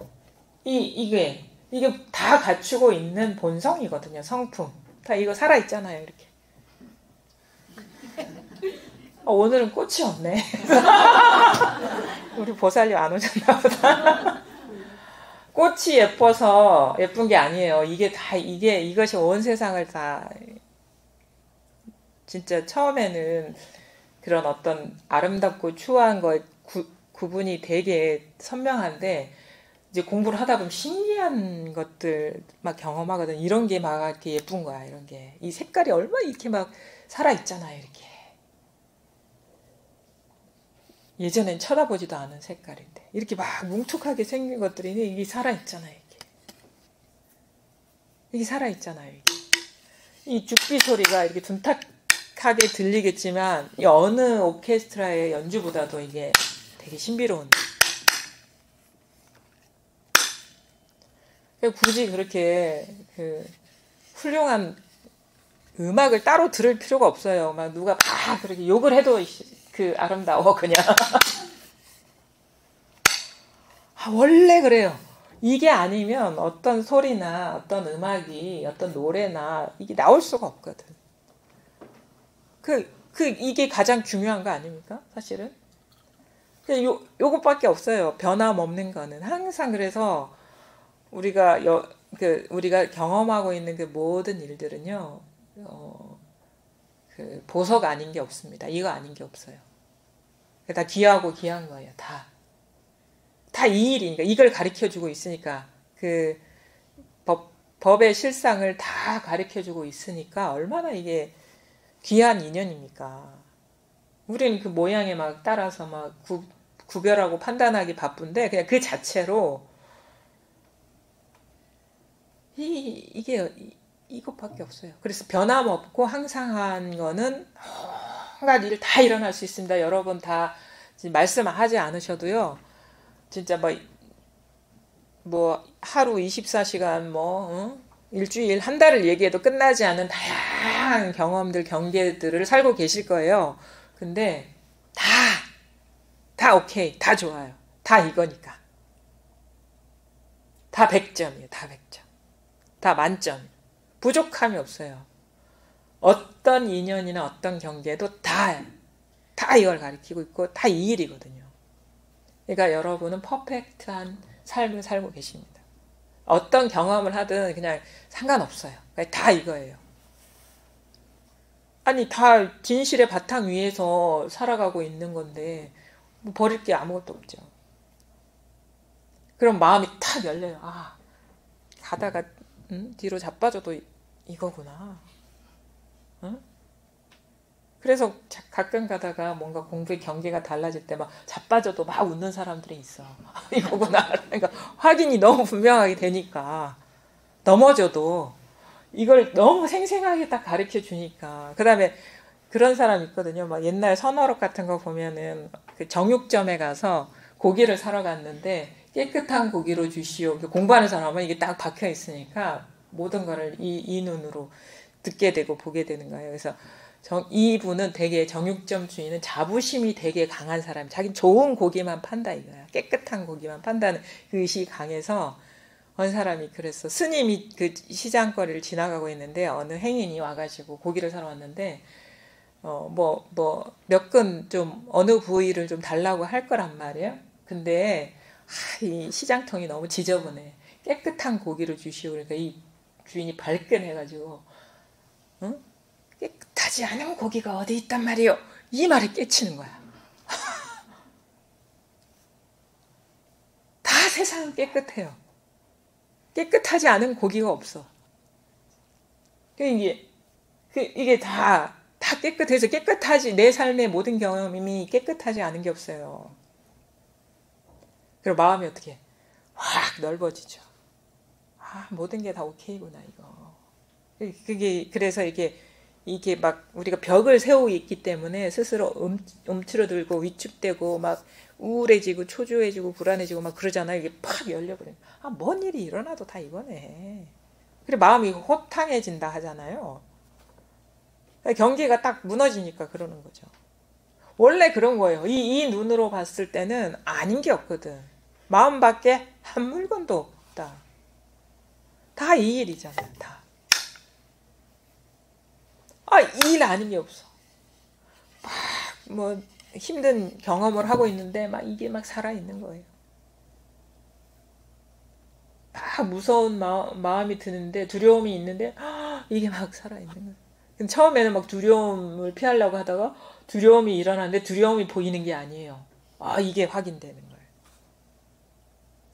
이게 다 갖추고 있는 본성이거든요. 성품. 다 이거 살아있잖아요. 이렇게. 오늘은 꽃이 없네. 우리 보살님 안 오셨나 보다. 꽃이 예뻐서 예쁜 게 아니에요. 이것이 온 세상을 다 진짜 처음에는 그런 어떤 아름답고 추한 거 구분이 되게 선명한데 이제 공부를 하다 보면 신기한 것들 막 경험하거든. 이런 게 막 이렇게 예쁜 거야. 이런 게. 이 색깔이 얼마나 이렇게 막 살아있잖아요. 이렇게. 예전엔 쳐다보지도 않은 색깔인데. 이렇게 막 뭉툭하게 생긴 것들이 이게 살아있잖아요. 이게 살아있잖아요. 이 죽비 소리가 이렇게 둔탁하게 들리겠지만 이 어느 오케스트라의 연주보다도 이게 되게 신비로운. 굳이 그렇게 훌륭한 음악을 따로 들을 필요가 없어요. 막 누가 막 그렇게 욕을 해도 아름다워 그냥. 원래 그래요. 이게 아니면 어떤 소리나 어떤 음악이 어떤 노래나 이게 나올 수가 없거든. 이게 가장 중요한 거 아닙니까? 사실은. 요것밖에 없어요. 변함없는 거는. 항상 그래서 우리가 경험하고 있는 그 모든 일들은요, 보석 아닌 게 없습니다. 이거 아닌 게 없어요. 다 귀하고 귀한 거예요. 다 이 일이니까. 이걸 가르쳐주고 있으니까. 법의 실상을 다 가르쳐주고 있으니까 얼마나 이게 귀한 인연입니까? 우리는 그 모양에 막 따라서 막 구별하고 판단하기 바쁜데 그냥 그 자체로 이것밖에 없어요. 그래서 변함없고 항상한 거는 온갖 일 다 일어날 수 있습니다. 여러분 다 말씀하지 않으셔도요. 진짜 뭐 하루 24시간 일주일 한 달을 얘기해도 끝나지 않은 다양한 경험들, 경계들을 살고 계실 거예요. 근데 다 오케이, 다 좋아요. 다 이거니까. 다 100점이에요. 다 100점. 다 만점. 부족함이 없어요. 어떤 인연이나 어떤 경계도 다 이걸 가리키고 있고 다 이 일이거든요. 그러니까 여러분은 퍼펙트한 삶을 살고 계십니다. 어떤 경험을 하든 그냥 상관없어요. 다 이거예요. 아니 다 진실의 바탕 위에서 살아가고 있는 건데 뭐 버릴 게 아무것도 없죠. 그럼 마음이 탁 열려요. 가다가 뒤로 자빠져도 이거구나. 그래서 가끔 가다가 뭔가 공부의 경계가 달라질 때 막 자빠져도 막 웃는 사람들이 있어. 이거구나. 그러니까 확인이 너무 분명하게 되니까 넘어져도 이걸 너무 생생하게 딱 가르쳐 주니까. 그 다음에 그런 사람 있거든요. 막 옛날 선어록 같은 거 보면은 그 정육점에 가서 고기를 사러 갔는데 깨끗한 고기로 주시오. 공부하는 사람은 이게 딱 박혀 있으니까 모든 거를 이 눈으로 듣게 되고 보게 되는 거예요. 그래서 이분은 되게 정육점 주인은 자부심이 되게 강한 사람. 자기는 좋은 고기만 판다 이거야. 깨끗한 고기만 판다는 그 의식이 강해서 어느 사람이 그랬어. 스님이 그 시장거리를 지나가고 있는데 어느 행인이 와가지고 고기를 사러 왔는데 몇 근 좀 어느 부위를 좀 달라고 할 거란 말이에요. 근데 이 시장통이 너무 지저분해. 깨끗한 고기를 주시오. 그러니까 이 주인이 발끈해가지고 응? 깨끗하지 않은 고기가 어디 있단 말이요. 이 말에 깨치는 거야. 다 세상은 깨끗해요. 깨끗하지 않은 고기가 없어. 이게 다 깨끗해서 깨끗하지, 내 삶의 모든 경험이 깨끗하지 않은 게 없어요. 그리고 마음이 어떻게 확 넓어지죠. 모든 게 다 오케이구나, 이거. 그래서 이게 막 우리가 벽을 세우고 있기 때문에 스스로 움츠러들고 위축되고 막 우울해지고 초조해지고 불안해지고 막 그러잖아요. 이게 팍 열려버려요. 뭔 일이 일어나도 다 이거네. 그리고 마음이 호탕해진다 하잖아요. 경계가 딱 무너지니까 그러는 거죠. 원래 그런 거예요. 이 눈으로 봤을 때는 아닌 게 없거든. 마음밖에 한 물건도 없다. 다 이 일이잖아요. 다. 이 일 아닌 게 없어. 막 힘든 경험을 하고 있는데 이게 살아있는 거예요. 무서운 마음이 드는데 두려움이 있는데 이게 살아있는 거예요. 처음에는 두려움을 피하려고 하다가 두려움이 일어나는데 두려움이 보이는 게 아니에요. 이게 확인되는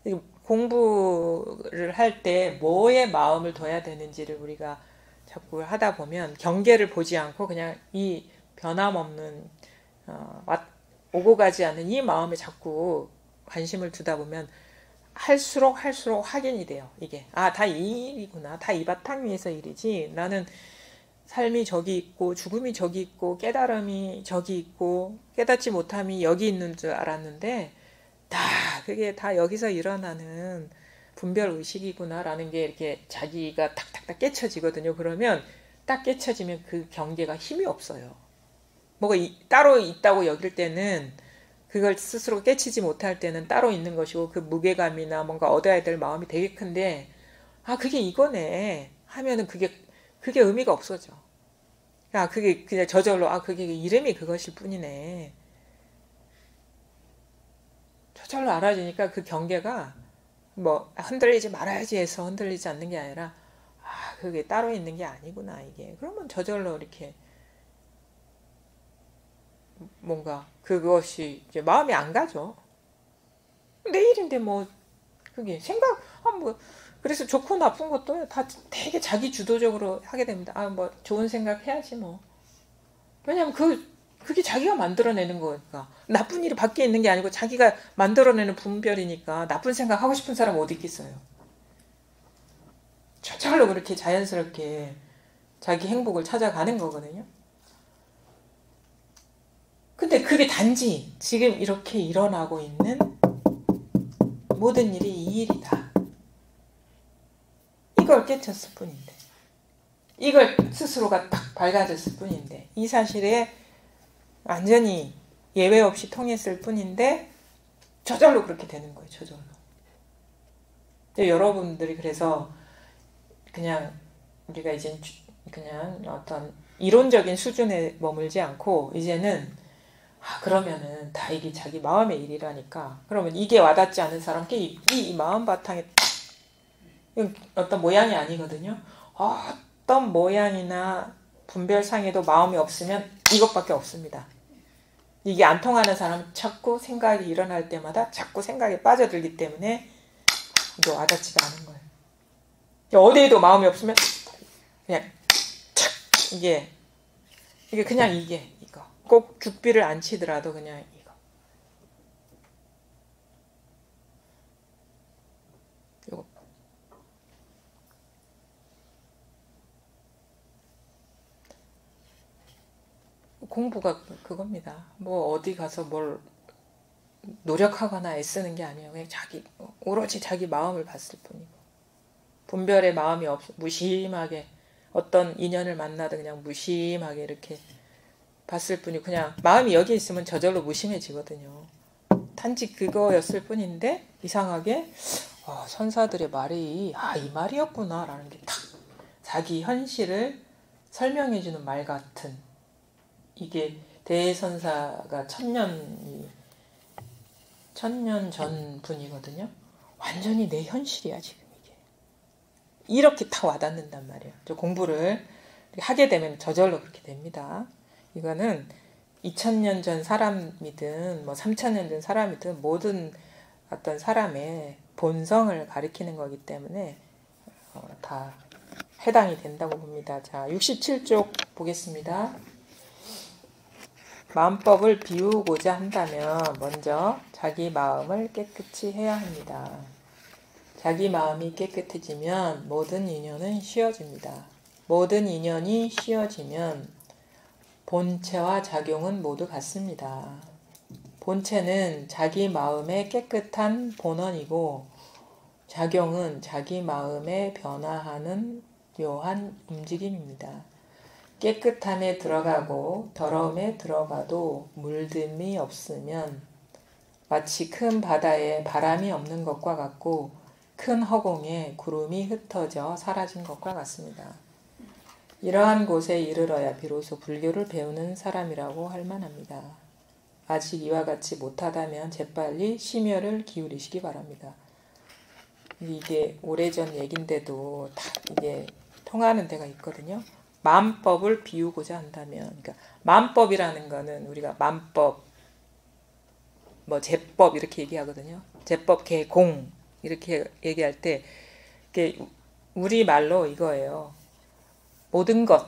거예요. 공부를 할 때 뭐에 마음을 둬야 되는지를 우리가 자꾸 하다 보면 경계를 보지 않고 그냥 이 변함없는 오고 가지 않는 이 마음에 자꾸 관심을 두다 보면 할수록 확인이 돼요. 이게 다 이 일이구나. 다 이 바탕 위에서 일이지. 나는 삶이 저기 있고 죽음이 저기 있고 깨달음이 저기 있고 깨닫지 못함이 여기 있는 줄 알았는데 그게 다 여기서 일어나는 분별 의식이구나라는 게 이렇게 자기가 탁탁탁 깨쳐지거든요. 그러면 딱 깨쳐지면 그 경계가 힘이 없어요. 뭐가 따로 있다고 여길 때는 그걸 스스로 깨치지 못할 때는 따로 있는 것이고 그 무게감이나 뭔가 얻어야 될 마음이 되게 큰데 그게 이거네 하면은 그게 의미가 없어져. 그게 그냥 저절로 그게 이름이 그것일 뿐이네. 저절로 알아지니까 그 경계가 흔들리지 말아야지 해서 흔들리지 않는 게 아니라 그게 따로 있는 게 아니구나 이게. 그러면 저절로 이렇게 뭔가 그것이 이제 마음이 안 가죠. 내일인데 그게 생각 그래서 좋고 나쁜 것도 다 되게 자기 주도적으로 하게 됩니다. 좋은 생각 해야지 뭐. 왜냐면 그게 자기가 만들어내는 거니까. 나쁜 일이 밖에 있는 게 아니고 자기가 만들어내는 분별이니까 나쁜 생각 하고 싶은 사람 어디 있겠어요. 저절로 그렇게 자연스럽게 자기 행복을 찾아가는 거거든요. 근데 그게 단지 지금 이렇게 일어나고 있는 모든 일이 이 일이다. 이걸 깨쳤을 뿐인데. 이걸 스스로가 딱 밝아졌을 뿐인데. 이 사실에 완전히 예외 없이 통했을 뿐인데 저절로 그렇게 되는 거예요. 저절로. 여러분들이 그래서 그냥 우리가 이제 그냥 어떤 이론적인 수준에 머물지 않고 이제는 그러면은 다 이게 자기 마음의 일이라니까. 그러면 이게 와닿지 않은 사람께 이 마음 바탕에 어떤 모양이 아니거든요. 어떤 모양이나 분별상에도 마음이 없으면 이것밖에 없습니다. 이게 안 통하는 사람은 자꾸 생각이 일어날 때마다 자꾸 생각에 빠져들기 때문에 이게 와닿지가 않은 거예요. 어디에도 마음이 없으면 그냥 착 이게 그냥 이거 꼭 죽비를 안 치더라도 그냥 이거 공부가 그겁니다. 어디 가서 뭘 노력하거나 애쓰는 게 아니에요. 그냥 오로지 자기 마음을 봤을 뿐이고 분별의 마음이 무심하게 어떤 인연을 만나도 그냥 무심하게 이렇게 봤을 뿐이고 그냥 마음이 여기 있으면 저절로 무심해지거든요. 단지 그거였을 뿐인데 이상하게 선사들의 말이 이 말이었구나 라는 게 탁 자기 현실을 설명해주는 말 같은, 이게 대선사가 천년 전 분이거든요. 완전히 내 현실이야 지금 이게. 이렇게 탁 와닿는단 말이에요. 저 공부를 하게 되면 저절로 그렇게 됩니다. 이거는 2000년 전 사람이든 3000년 전 사람이든 모든 어떤 사람의 본성을 가리키는 거기 때문에 다 해당이 된다고 봅니다. 자, 67쪽 보겠습니다. 마음법을 비우고자 한다면 먼저 자기 마음을 깨끗이 해야 합니다. 자기 마음이 깨끗해지면 모든 인연은 쉬워집니다. 모든 인연이 쉬워지면 본체와 작용은 모두 같습니다. 본체는 자기 마음의 깨끗한 본원이고 작용은 자기 마음에 변화하는 묘한 움직임입니다. 깨끗함에 들어가고 더러움에 들어가도 물듦이 없으면 마치 큰 바다에 바람이 없는 것과 같고 큰 허공에 구름이 흩어져 사라진 것과 같습니다. 이러한 곳에 이르러야 비로소 불교를 배우는 사람이라고 할 만합니다. 아직 이와 같이 못하다면 재빨리 심혈을 기울이시기 바랍니다. 이게 오래전 얘긴데도 다 이게 통하는 데가 있거든요. 마음법을 비우고자 한다면, 그러니까 마음법이라는 거는 우리가 만법, 제법 이렇게 얘기하거든요. 제법, 개공 이렇게 얘기할 때 이게 우리 말로 이거예요. 모든 것,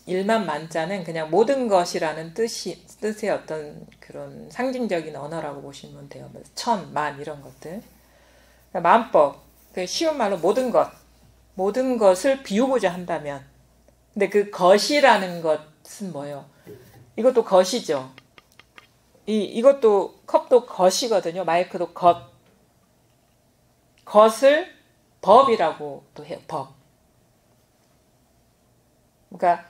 일만 만자는 그냥 모든 것이라는 뜻의 어떤 그런 상징적인 언어라고 보시면 돼요. 천, 만 이런 것들. 그러니까 마음법, 쉬운 말로 모든 것을 비우고자 한다면, 근데 그 것이라는 것은 뭐예요? 이것도 것이죠. 이것도 컵도 것이거든요. 마이크도 것을 법이라고 또 해요. 법. 그러니까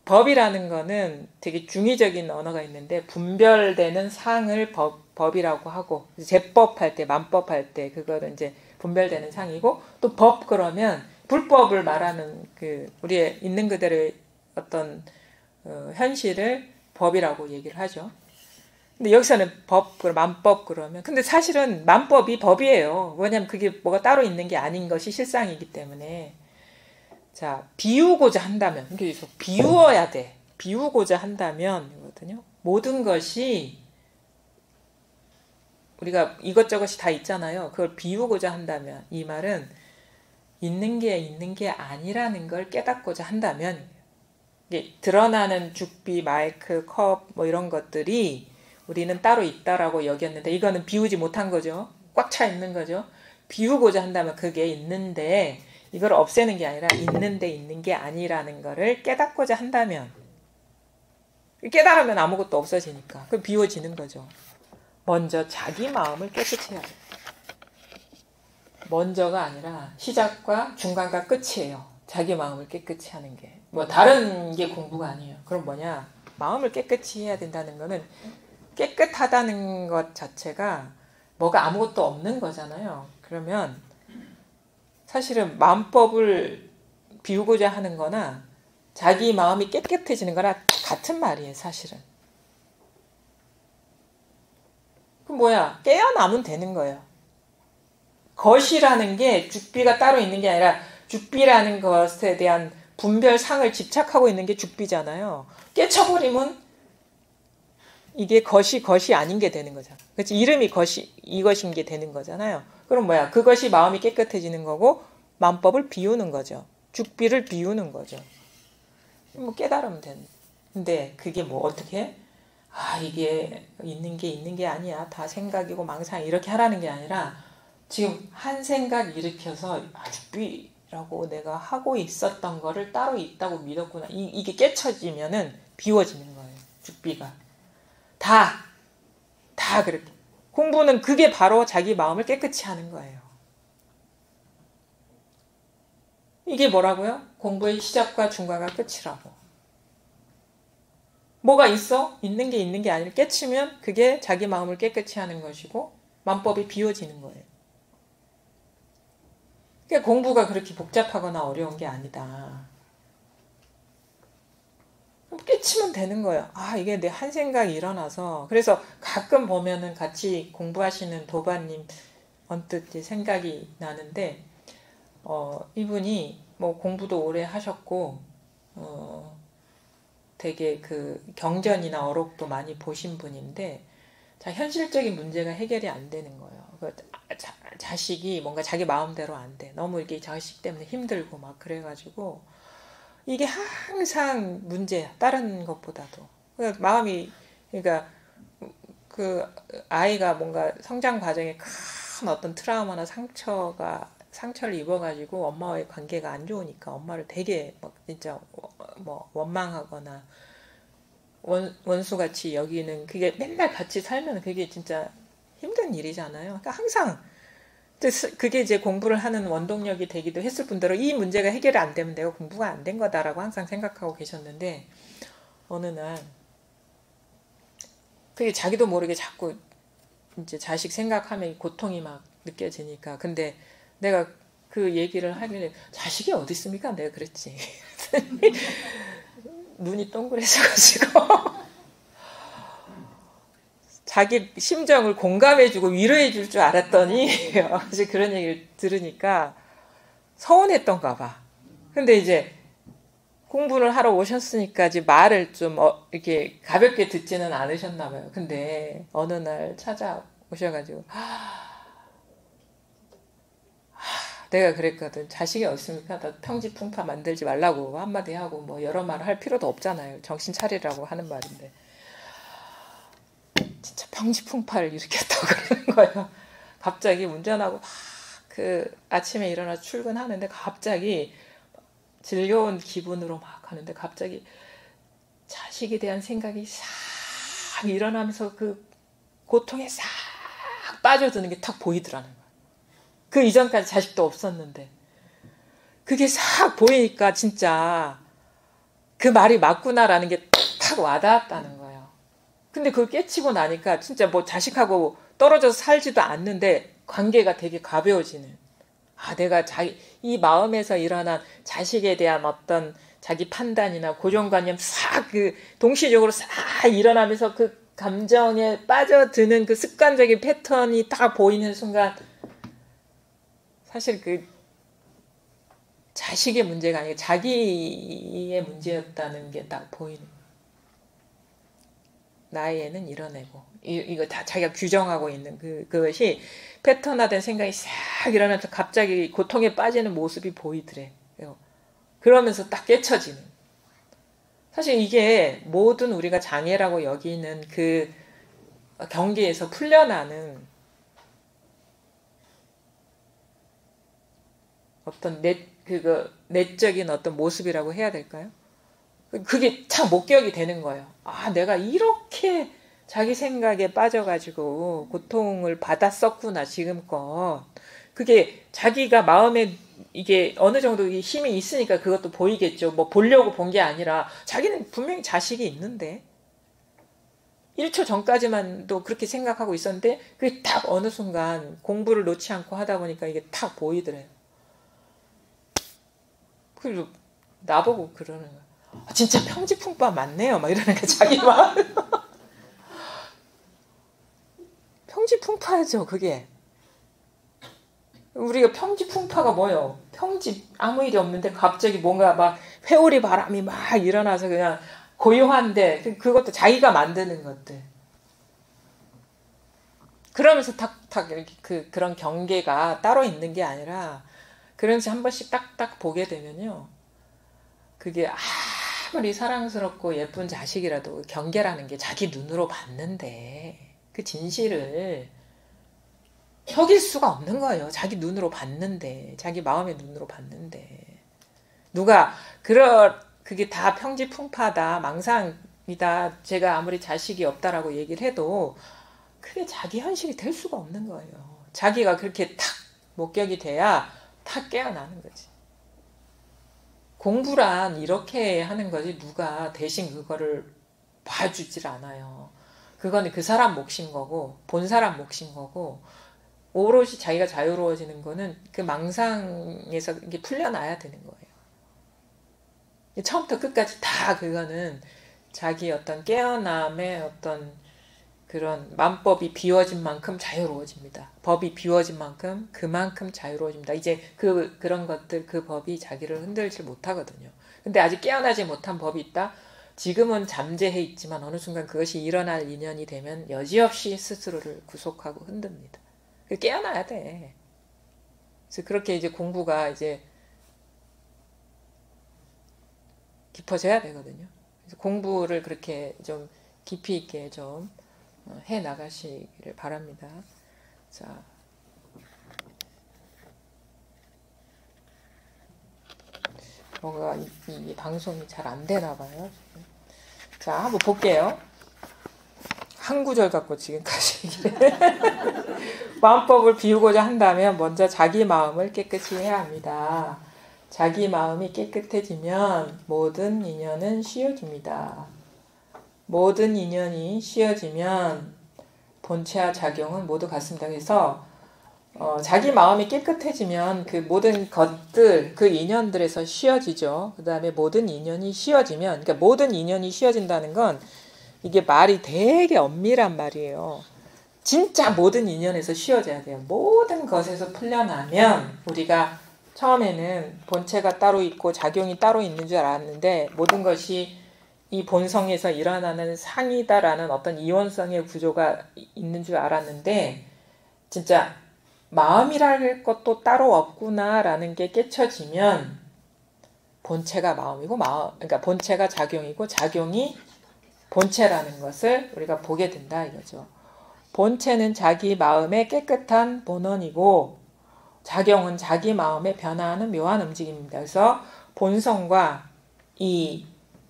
법이라는 거는 되게 중의적인 언어가 있는데 분별되는 상을 법이라고 하고, 제법할 때, 만법할 때 그거는 이제 분별되는 상이고, 또 법 그러면 불법을 말하는 우리의 있는 그대로의 어떤 현실을 법이라고 얘기를 하죠. 근데 여기서는 만법 그러면, 근데 사실은 만법이 법이에요. 왜냐면 그게 뭐가 따로 있는 게 아닌 것이 실상이기 때문에. 자, 비우고자 한다면, 그래서 비우어야 돼. 비우고자 한다면 이거거든요. 모든 것이 우리가 이것저것이 다 있잖아요. 그걸 비우고자 한다면, 이 말은 있는 게 아니라는 걸 깨닫고자 한다면, 이게 드러나는 죽비, 마이크, 컵 이런 것들이 우리는 따로 있다라고 여겼는데 이거는 비우지 못한 거죠. 꽉 차 있는 거죠. 비우고자 한다면 그게 있는데 이걸 없애는 게 아니라 있는데 있는 게 아니라는 거를 깨닫고자 한다면, 깨달으면 아무것도 없어지니까 그럼 비워지는 거죠. 먼저 자기 마음을 깨끗이 해야 돼요. 먼저가 아니라 시작과 중간과 끝이에요. 자기 마음을 깨끗이 하는 게. 다른 게 공부가 아니에요. 그럼 뭐냐? 마음을 깨끗이 해야 된다는 거는 깨끗하다는 것 자체가 뭐가 아무것도 없는 거잖아요. 그러면 사실은 마음법을 비우고자 하는 거나 자기 마음이 깨끗해지는 거나 같은 말이에요. 사실은. 그럼 뭐야? 깨어나면 되는 거예요. 것이라는 게 죽비가 따로 있는 게 아니라 죽비라는 것에 대한 분별상을 집착하고 있는 게 죽비잖아요. 깨쳐버리면 이게 것이 아닌 게 되는 거잖아. 그렇지? 이름이 이것인 게 되는 거잖아요. 그럼 뭐야? 그것이 마음이 깨끗해지는 거고 마음법을 비우는 거죠. 죽비를 비우는 거죠. 깨달으면 되는. 근데 그게 어떻게? 이게 있는 게 아니야. 다 생각이고 망상 이렇게 하라는 게 아니라 지금 한 생각 일으켜서 죽비라고 내가 하고 있었던 거를 따로 있다고 믿었구나. 이게 깨쳐지면은 비워지는 거예요. 죽비가. 다 그렇게. 공부는 그게 바로 자기 마음을 깨끗이 하는 거예요. 이게 뭐라고요? 공부의 시작과 중간과 끝이라고. 뭐가 있어? 있는 게 아니라 깨치면 그게 자기 마음을 깨끗이 하는 것이고 만법이 비워지는 거예요. 그러니까 공부가 그렇게 복잡하거나 어려운 게 아니다. 깨치면 되는 거예요. 아, 이게 내 한 생각이 일어나서. 그래서 가끔 보면은 같이 공부하시는 도반님 언뜻 생각이 나는데, 이분이 뭐 공부도 오래 하셨고, 되게 그 경전이나 어록도 많이 보신 분인데, 현실적인 문제가 해결이 안 되는 거예요. 자식이 뭔가 자기 마음대로 안 돼. 너무 이게 자식 때문에 힘들고 막 그래가지고, 이게 항상 문제야. 다른 것보다도. 그러니까 마음이, 그러니까 그 아이가 뭔가 성장 과정에 큰 어떤 트라우마나 상처를 입어가지고 엄마와의 관계가 안 좋으니까 엄마를 되게 막 진짜 뭐 원망하거나 원수같이 여기는, 그게 맨날 같이 살면 그게 진짜 힘든 일이잖아요. 그러니까 항상 그게 이제 공부를 하는 원동력이 되기도 했을 뿐더러 이 문제가 해결이 안 되면 내가 공부가 안 된 거다라고 항상 생각하고 계셨는데, 어느 날 그게 자기도 모르게 자꾸 이제 자식 생각하면 고통이 막 느껴지니까. 근데 내가 그 얘기를 하길래 자식이 어디 있습니까? 내가 그랬지. 눈이 동그래져가지고 자기 심정을 공감해주고 위로해줄 줄 알았더니 이제 그런 얘기를 들으니까 서운했던가 봐. 근데 이제 공부를 하러 오셨으니까 이제 말을 좀 이렇게 가볍게 듣지는 않으셨나 봐요. 근데 어느 날 찾아오셔가지고 내가 그랬거든. 자식이 없습니까? 나 평지풍파 만들지 말라고 한마디 하고 뭐 여러 말을 할 필요도 없잖아요. 정신 차리라고 하는 말인데. 진짜 평지풍파를 일으켰다고 그러는 거예요. 갑자기 운전하고 막 그 아침에 일어나 출근하는데 갑자기 즐거운 기분으로 막 하는데 갑자기 자식에 대한 생각이 싹 일어나면서 그 고통에 싹 빠져드는 게 탁 보이더라는 거예요. 그 이전까지 자식도 없었는데 그게 싹 보이니까 진짜 그 말이 맞구나라는 게 탁 와닿았다는 거예요. 근데 그걸 깨치고 나니까 진짜 뭐 자식하고 떨어져서 살지도 않는데 관계가 되게 가벼워지는. 내가 이 마음에서 일어난 자식에 대한 어떤 자기 판단이나 고정관념 싹 동시적으로 싹 일어나면서 그 감정에 빠져드는 그 습관적인 패턴이 딱 보이는 순간, 사실 그 자식의 문제가 아니라 자기의 문제였다는 게 딱 보이는. 나의 애는 이뤄내고 이거 다 자기가 규정하고 있는 그것이 패턴화된 생각이 싹 일어나면서 갑자기 고통에 빠지는 모습이 보이더래. 그러면서 딱 깨쳐지는. 사실 이게 모든 우리가 장애라고 여기는 그 경계에서 풀려나는 어떤 내적인 어떤 모습이라고 해야 될까요? 그게 참 목격이 되는 거예요. 내가 이렇게 자기 생각에 빠져가지고 고통을 받았었구나, 지금껏. 그게 자기가 마음에 이게 어느 정도 힘이 있으니까 그것도 보이겠죠. 뭐 보려고 본 게 아니라 자기는 분명히 자식이 있는데 1초 전까지만도 그렇게 생각하고 있었는데 그게 딱 어느 순간 공부를 놓지 않고 하다 보니까 이게 딱 보이더래요. 그리고 나보고 그러는 거야. 진짜 평지풍파 맞네요. 막 이러는 게 자기 마음. 평지풍파죠, 그게. 우리가 평지풍파가 뭐예요? 아무 일이 없는데 갑자기 뭔가 막 회오리 바람이 막 일어나서 그냥 고요한데 그것도 자기가 만드는 것들. 그러면서 탁탁 이렇게 그런 경계가 따로 있는 게 아니라 그러면서 한 번씩 딱딱 보게 되면요. 그게 아무리 사랑스럽고 예쁜 자식이라도 경계라는 게 자기 눈으로 봤는데 그 진실을 속일 수가 없는 거예요. 자기 눈으로 봤는데, 자기 마음의 눈으로 봤는데. 누가 그게 다 평지풍파다, 망상이다, 제가 아무리 자식이 없다라고 얘기를 해도 그게 자기 현실이 될 수가 없는 거예요. 자기가 그렇게 탁 목격이 돼야 탁 깨어나는 거지. 공부란 이렇게 하는 거지 누가 대신 그거를 봐주질 않아요. 그건 그 사람 몫인 거고 본 사람 몫인 거고 오롯이 자기가 자유로워지는 거는 그 망상에서 이게 풀려나야 되는 거예요. 처음부터 끝까지 다 그거는 자기 어떤 깨어남의 어떤 그런 만법이 비워진 만큼 자유로워집니다. 법이 비워진 만큼 그만큼 자유로워집니다. 이제 그런 것들, 그 법이 자기를 흔들지 못하거든요. 근데 아직 깨어나지 못한 법이 있다? 지금은 잠재해 있지만 어느 순간 그것이 일어날 인연이 되면 여지없이 스스로를 구속하고 흔듭니다. 깨어나야 돼. 그래서 그렇게 이제 공부가 이제 깊어져야 되거든요. 그래서 공부를 그렇게 좀 깊이 있게 좀 해 나가시기를 바랍니다. 자, 뭔가 이 방송이 잘 안 되나 봐요. 자, 한번 볼게요. 한 구절 갖고 지금까지 마음법을 비우고자 한다면 먼저 자기 마음을 깨끗이 해야 합니다. 자기 마음이 깨끗해지면 모든 인연은 쉬워집니다. 모든 인연이 쉬워지면 본체와 작용은 모두 같습니다. 그래서 자기 마음이 깨끗해지면 그 모든 것들, 그 인연들에서 쉬워지죠. 그 다음에 모든 인연이 쉬워지면, 그러니까 모든 인연이 쉬워진다는 건 이게 말이 되게 엄밀한 말이에요. 진짜 모든 인연에서 쉬워져야 돼요. 모든 것에서 풀려나면 우리가 처음에는 본체가 따로 있고 작용이 따로 있는 줄 알았는데 모든 것이 이 본성에서 일어나는 상이다라는 어떤 이원성의 구조가 있는 줄 알았는데 진짜 마음이랄 것도 따로 없구나라는 게 깨쳐지면 본체가 마음이고 그러니까 본체가 작용이고 작용이 본체라는 것을 우리가 보게 된다 이거죠. 본체는 자기 마음의 깨끗한 본원이고 작용은 자기 마음에 변화하는 묘한 움직임입니다. 그래서 본성과 이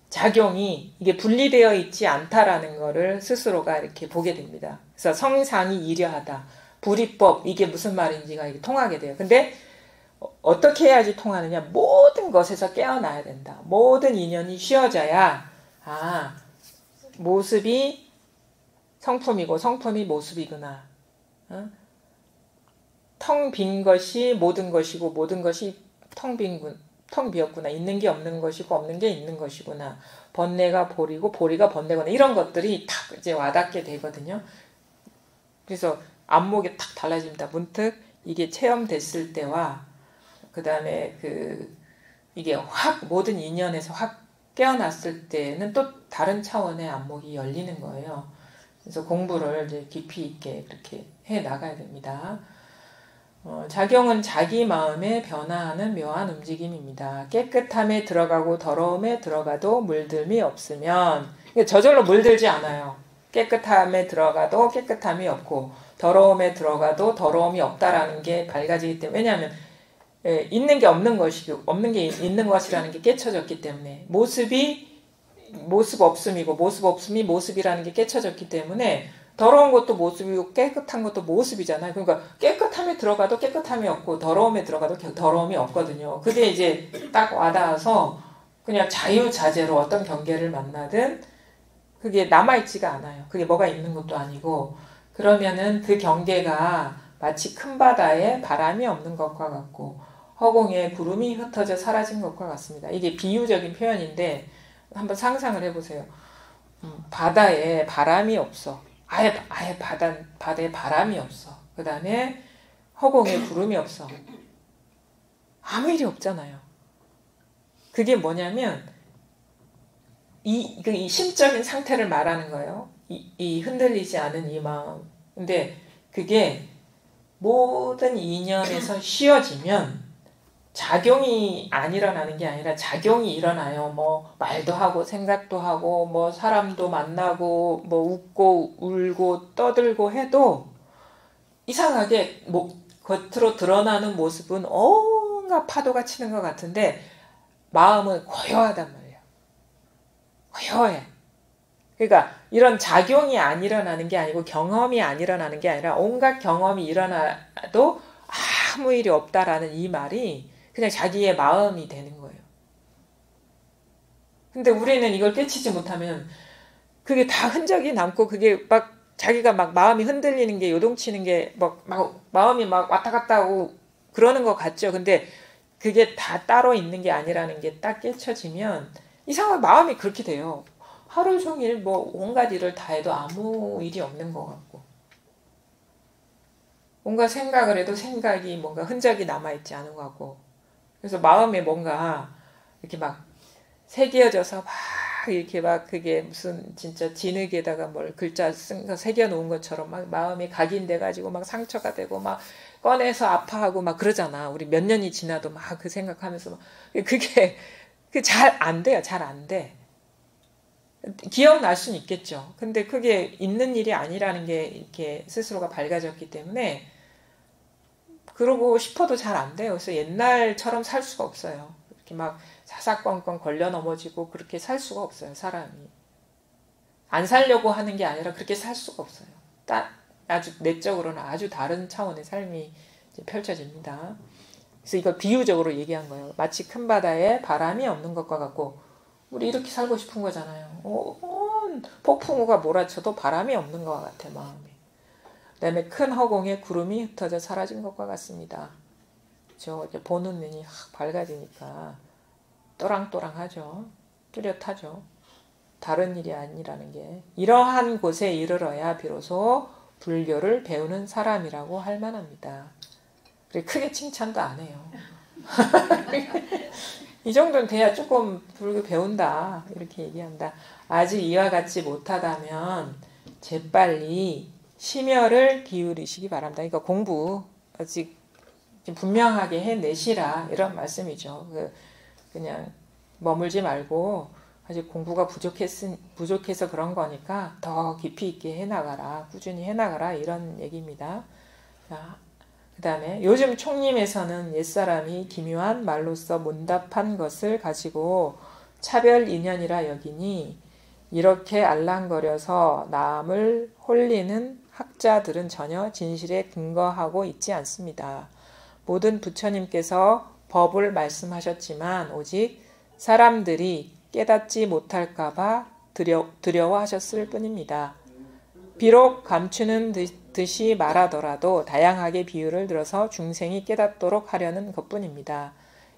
작용이 이게 분리되어 있지 않다라는 것을 스스로가 이렇게 보게 됩니다. 그래서 성상이 이려하다. 불이법 이게 무슨 말인지가 이게 통하게 돼요. 근데 어떻게 해야지 통하느냐? 모든 것에서 깨어나야 된다. 모든 인연이 쉬어져야 모습이 성품이고 성품이 모습이구나. 텅 빈 것이 모든 것이고 모든 것이 텅 비었구나. 있는 게 없는 것이고 없는 게 있는 것이구나. 번뇌가 보리고 보리가 번뇌구나. 이런 것들이 탁 이제 와닿게 되거든요. 그래서 안목이 탁 달라집니다. 문득 이게 체험됐을 때와 그 다음에 이게 확 모든 인연에서 확 깨어났을 때는 또 다른 차원의 안목이 열리는 거예요. 그래서 공부를 이제 깊이 있게 그렇게 해 나가야 됩니다. 작용은 자기 마음에 변화하는 묘한 움직임입니다. 깨끗함에 들어가고 더러움에 들어가도 물들미 없으면 저절로 물들지 않아요. 깨끗함에 들어가도 깨끗함이 없고 더러움에 들어가도 더러움이 없다라는 게 밝아지기 때문에 왜냐하면 있는 게 없는 것이고 없는 게 있는 것이라는 게 깨쳐졌기 때문에 모습이 모습 없음이고 모습 없음이 모습이라는 게 깨쳐졌기 때문에 더러운 것도 모습이고 깨끗한 것도 모습이잖아요. 그러니까 깨끗함에 들어가도 깨끗함이 없고 더러움에 들어가도 더러움이 없거든요. 그게 이제 딱 와닿아서 그냥 자유자재로 어떤 경계를 만나든 그게 남아있지가 않아요. 그게 뭐가 있는 것도 아니고 그러면은 그 경계가 마치 큰 바다에 바람이 없는 것과 같고 허공에 구름이 흩어져 사라진 것과 같습니다. 이게 비유적인 표현인데 한번 상상을 해보세요. 바다에 바람이 없어. 아예 바다에 바람이 없어. 그 다음에 허공에 구름이 없어. 아무 일이 없잖아요. 그게 뭐냐면 이 심적인 상태를 말하는 거예요. 이 흔들리지 않은 이 마음. 근데 그게 모든 인연에서 쉬어지면 작용이 안 일어나는 게 아니라 작용이 일어나요. 뭐 말도 하고 생각도 하고 뭐 사람도 만나고 뭐 웃고 울고 떠들고 해도 이상하게 겉으로 드러나는 모습은 온갖 파도가 치는 것 같은데 마음은 고요하단 말이에요. 고요해. 그러니까 이런 작용이 안 일어나는 게 아니고 경험이 안 일어나는 게 아니라 온갖 경험이 일어나도 아무 일이 없다라는 이 말이 그냥 자기의 마음이 되는 거예요. 근데 우리는 이걸 깨치지 못하면 그게 다 흔적이 남고 그게 막 자기가 막 마음이 흔들리는 게 요동치는 게 막 마음이 막 왔다 갔다 하고 그러는 것 같죠. 근데 그게 다 따로 있는 게 아니라는 게 딱 깨쳐지면 이상하게 마음이 그렇게 돼요. 하루 종일 뭐 온갖 일을 다 해도 아무 일이 없는 것 같고 뭔가 생각을 해도 생각이 뭔가 흔적이 남아있지 않은 것 같고 그래서 마음에 뭔가 이렇게 막 새겨져서 막 이렇게 막 그게 무슨 진짜 진흙에다가 뭘 글자 쓴 거 새겨 놓은 것처럼 막 마음이 각인돼 가지고 막 상처가 되고 막 꺼내서 아파하고 막 그러잖아. 우리 몇 년이 지나도 막 그 생각하면서 막 그게 잘 안 돼요. 잘 안 돼. 기억날 수는 있겠죠. 근데 그게 있는 일이 아니라는 게 이렇게 스스로가 밝아졌기 때문에 그러고 싶어도 잘 안 돼요. 그래서 옛날처럼 살 수가 없어요. 이렇게 막 사사건건 걸려 넘어지고 그렇게 살 수가 없어요. 사람이. 안 살려고 하는 게 아니라 그렇게 살 수가 없어요. 아주 내적으로는 아주 다른 차원의 삶이 이제 펼쳐집니다. 그래서 이걸 비유적으로 얘기한 거예요. 마치 큰 바다에 바람이 없는 것과 같고 우리 이렇게 살고 싶은 거잖아요. 폭풍우가 몰아쳐도 바람이 없는 것 같아 마음이. 그다음에 큰 허공에 구름이 흩어져 사라진 것과 같습니다. 저 이제 보는 눈이 확 밝아지니까 또랑또랑하죠. 뚜렷하죠. 다른 일이 아니라는 게 이러한 곳에 이르러야 비로소 불교를 배우는 사람이라고 할 만합니다. 크게 칭찬도 안 해요. 이 정도는 돼야 조금 불교 배운다 이렇게 얘기한다. 아직 이와 같이 못하다면 재빨리 심혈을 기울이시기 바랍니다. 그러니까 공부 아직 분명하게 해내시라 이런 말씀이죠. 그냥 머물지 말고 아직 공부가 부족해서 그런 거니까 더 깊이 있게 해나가라. 꾸준히 해나가라 이런 얘기입니다. 자, 그 다음에 요즘 총림에서는 옛사람이 기묘한 말로써 문답한 것을 가지고 차별 인연이라 여기니 이렇게 알랑거려서 남을 홀리는 학자들은 전혀 진실에 근거하고 있지 않습니다. 모든 부처님께서 법을 말씀하셨지만 오직 사람들이 깨닫지 못할까봐 두려워하셨을 뿐입니다. 비록 감추는 듯이 말하더라도 다양하게 비유를 들어서 중생이 깨닫도록 하려는 것뿐입니다.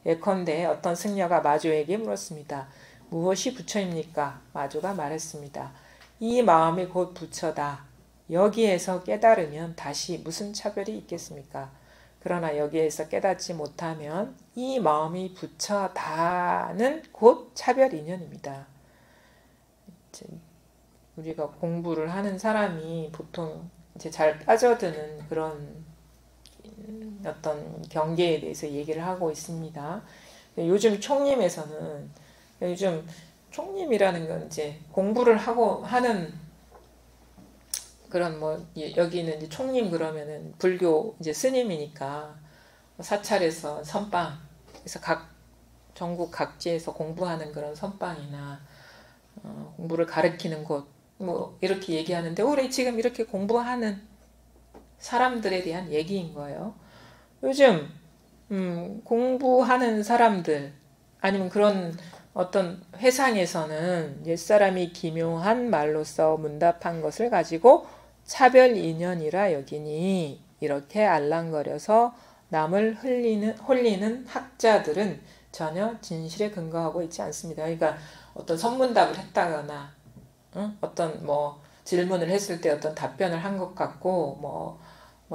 예컨대 어떤 승려가 마주에게 물었습니다. 무엇이 부처입니까? 마주가 말했습니다. 이 마음이 곧 부처다. 여기에서 깨달으면 다시 무슨 차별이 있겠습니까? 그러나 여기에서 깨닫지 못하면 이 마음이 부처다는 곧 차별 인연입니다. 우리가 공부를 하는 사람이 보통 이제 잘 빠져드는 그런 어떤 경계에 대해서 얘기를 하고 있습니다. 요즘 총림에서는 요즘 총림이라는 건 이제 공부를 하고 하는 그런 뭐 여기는 이제 총림 그러면은 불교 이제 스님이니까 사찰에서 선방 그래서 전국 각지에서 공부하는 그런 선방이나 공부를 가르치는 곳 뭐 이렇게 얘기하는데 우리 지금 이렇게 공부하는 사람들에 대한 얘기인 거예요. 요즘 공부하는 사람들 아니면 그런 어떤 회상에서는 옛사람이 기묘한 말로써 문답한 것을 가지고 차별 인연이라 여기니 이렇게 알랑거려서 남을 홀리는 학자들은 전혀 진실에 근거하고 있지 않습니다. 그러니까 어떤 선문답을 했다거나 어떤 뭐 질문을 했을 때 어떤 답변을 한 것 같고 뭐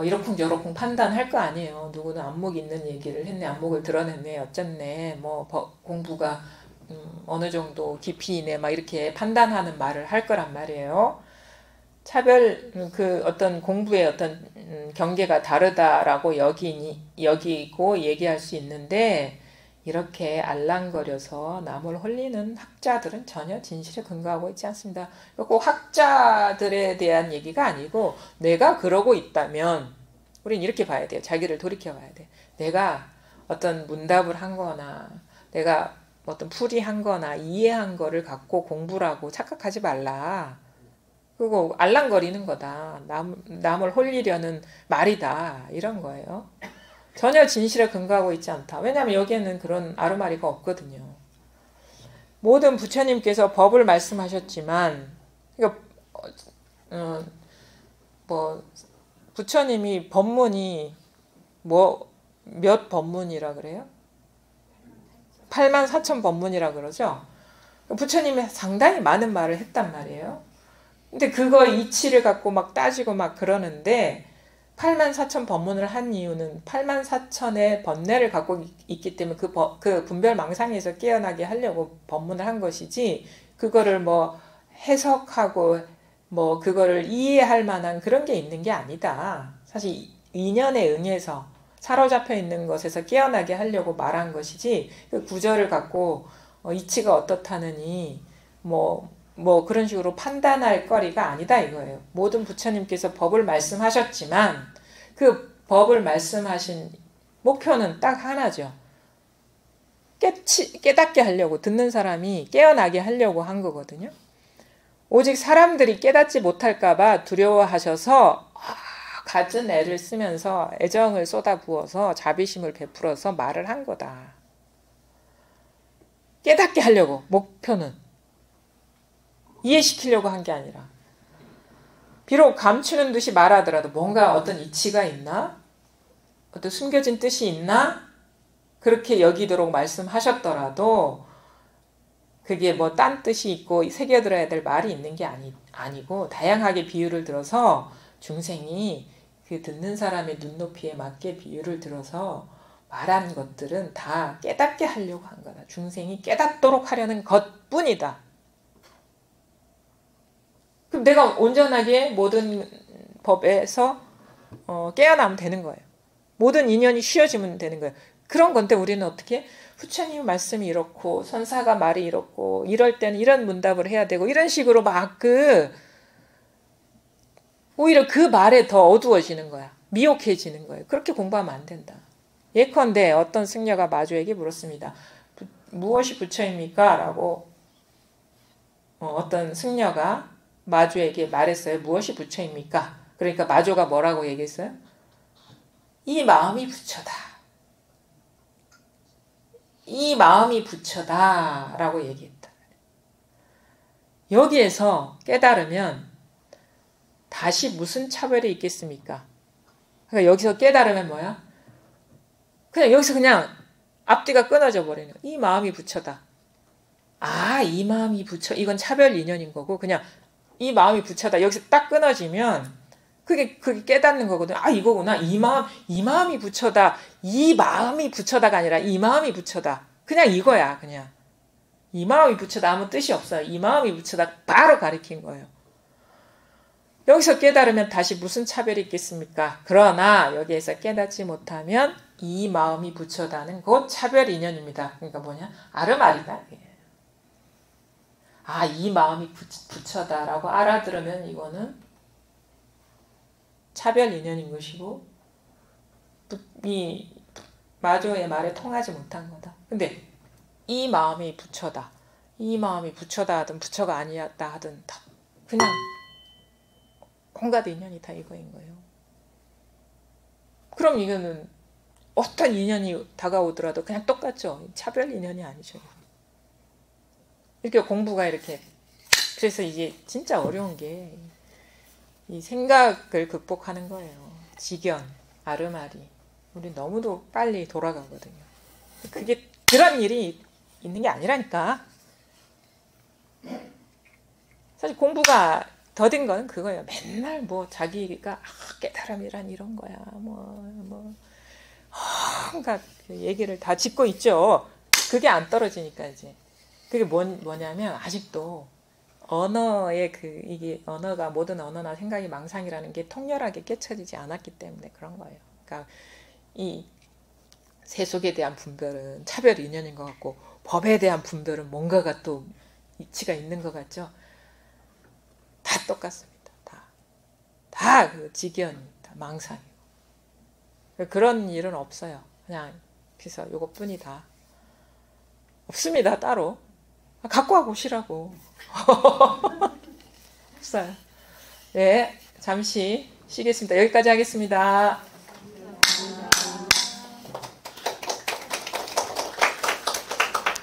이러쿵저러쿵 판단할 거 아니에요. 누구는 안목 있는 얘기를 했네, 안목을 드러냈네, 어쨌네, 뭐 공부가 어느 정도 깊이 있네, 막 이렇게 판단하는 말을 할 거란 말이에요. 차별 그 어떤 공부의 어떤 경계가 다르다라고 여기고 얘기할 수 있는데 이렇게 알랑거려서 남을 홀리는 학자들은 전혀 진실에 근거하고 있지 않습니다. 꼭 학자들에 대한 얘기가 아니고 내가 그러고 있다면 우린 이렇게 봐야 돼요. 자기를 돌이켜 봐야 돼. 내가 어떤 문답을 한 거나 내가 어떤 풀이한 거나 이해한 거를 갖고 공부라고 착각하지 말라. 그거 알랑거리는 거다. 남을 홀리려는 말이다. 이런 거예요. 전혀 진실에 근거하고 있지 않다. 왜냐하면 여기에는 그런 아르마리가 없거든요. 모든 부처님께서 법을 말씀하셨지만 그러니까 어, 뭐 부처님이 법문이 뭐 몇 법문이라 그래요? 84,000 법문이라 그러죠. 부처님이 상당히 많은 말을 했단 말이에요. 근데 그거 이치를 갖고 막 따지고 막 그러는데 84,000 법문을 한 이유는 84,000의 번뇌를 갖고 있기 때문에 그 분별망상에서 깨어나게 하려고 법문을 한 것이지, 그거를 뭐 해석하고 뭐 그거를 이해할 만한 그런 게 있는 게 아니다. 사실 인연에 응해서 사로잡혀 있는 것에서 깨어나게 하려고 말한 것이지, 그 구절을 갖고 이치가 어떻다느니 뭐 그런 식으로 판단할 거리가 아니다 이거예요. 모든 부처님께서 법을 말씀하셨지만 그 법을 말씀하신 목표는 딱 하나죠. 깨닫게 하려고, 듣는 사람이 깨어나게 하려고 한 거거든요. 오직 사람들이 깨닫지 못할까봐 두려워하셔서 갖은 애를 쓰면서 애정을 쏟아부어서 자비심을 베풀어서 말을 한 거다. 깨닫게 하려고, 목표는. 이해시키려고 한 게 아니라. 비록 감추는 듯이 말하더라도 뭔가 어떤 이치가 있나? 어떤 숨겨진 뜻이 있나? 그렇게 여기도록 말씀하셨더라도 그게 뭐 딴 뜻이 있고 새겨들어야 될 말이 있는 게 아니고, 다양하게 비유를 들어서 중생이 그 듣는 사람의 눈높이에 맞게 비유를 들어서 말한 것들은 다 깨닫게 하려고 한 거다. 중생이 깨닫도록 하려는 것뿐이다. 그럼 내가 온전하게 모든 법에서 깨어나면 되는 거예요. 모든 인연이 쉬어지면 되는 거예요. 그런 건데 우리는 어떻게? 부처님 말씀이 이렇고 선사가 말이 이렇고 이럴 때는 이런 문답을 해야 되고 이런 식으로 막 오히려 그 말에 더 어두워지는 거야. 미혹해지는 거예요. 그렇게 공부하면 안 된다. 예컨대 어떤 승려가 마주에게 물었습니다. 무엇이 부처입니까? 라고 어떤 승려가 마주에게 말했어요. 무엇이 부처입니까? 그러니까 마조가 뭐라고 얘기했어요? 이 마음이 부처다. 이 마음이 부처다 라고 얘기했다. 여기에서 깨달으면 다시 무슨 차별이 있겠습니까? 그러니까 여기서 깨달으면 뭐야? 그냥 여기서 그냥 앞뒤가 끊어져 버리는 거야. 이 마음이 부처다. 아, 이 마음이 부처. 이건 차별 인연인 거고, 그냥 이 마음이 부처다. 여기서 딱 끊어지면 그게 깨닫는 거거든. 아, 이거구나. 이 마음이 부처다. 이 마음이 부처다가 아니라 이 마음이 부처다. 그냥 이거야, 그냥. 이 마음이 부처다. 아무 뜻이 없어요. 이 마음이 부처다. 바로 가리킨 거예요. 여기서 깨달으면 다시 무슨 차별이 있겠습니까? 그러나 여기에서 깨닫지 못하면 이 마음이 부처다는 곧 차별 인연입니다. 그러니까 뭐냐? 아르말이다. 아, 이 마음이 부처다라고 알아들으면 이거는 차별 인연인 것이고, 이 마조의 말에 통하지 못한 거다. 근데 이 마음이 부처다. 이 마음이 부처다 하든 부처가 아니었다 하든 다 그냥 온갖 인연이 다 이거인 거예요. 그럼 이거는 어떤 인연이 다가오더라도 그냥 똑같죠. 차별 인연이 아니죠. 이렇게 공부가 이렇게. 그래서 이게 진짜 어려운 게 이 생각을 극복하는 거예요. 직견, 아르마리. 우리 너무도 빨리 돌아가거든요. 그게 그런 일이 있는 게 아니라니까. 사실 공부가 더딘 건 그거예요. 맨날 뭐 자기가 깨달음이란 이런 거야. 뭔가 얘기를 다 짚고 있죠. 그게 안 떨어지니까 이제. 그게 뭐냐면 아직도 언어의 이게 언어가 모든 언어나 생각이 망상이라는 게 통렬하게 깨쳐지지 않았기 때문에 그런 거예요. 그러니까 이 세속에 대한 분별은 차별 인연인 것 같고, 법에 대한 분별은 뭔가가 또 이치가 있는 것 같죠. 다 똑같습니다. 다 그 직연입니다. 망상이고. 그런 일은 없어요. 그냥 그래서 요것뿐이다. 없습니다. 따로. 갖고 와 보시라고. 없어요. 네, 잠시 쉬겠습니다. 여기까지 하겠습니다.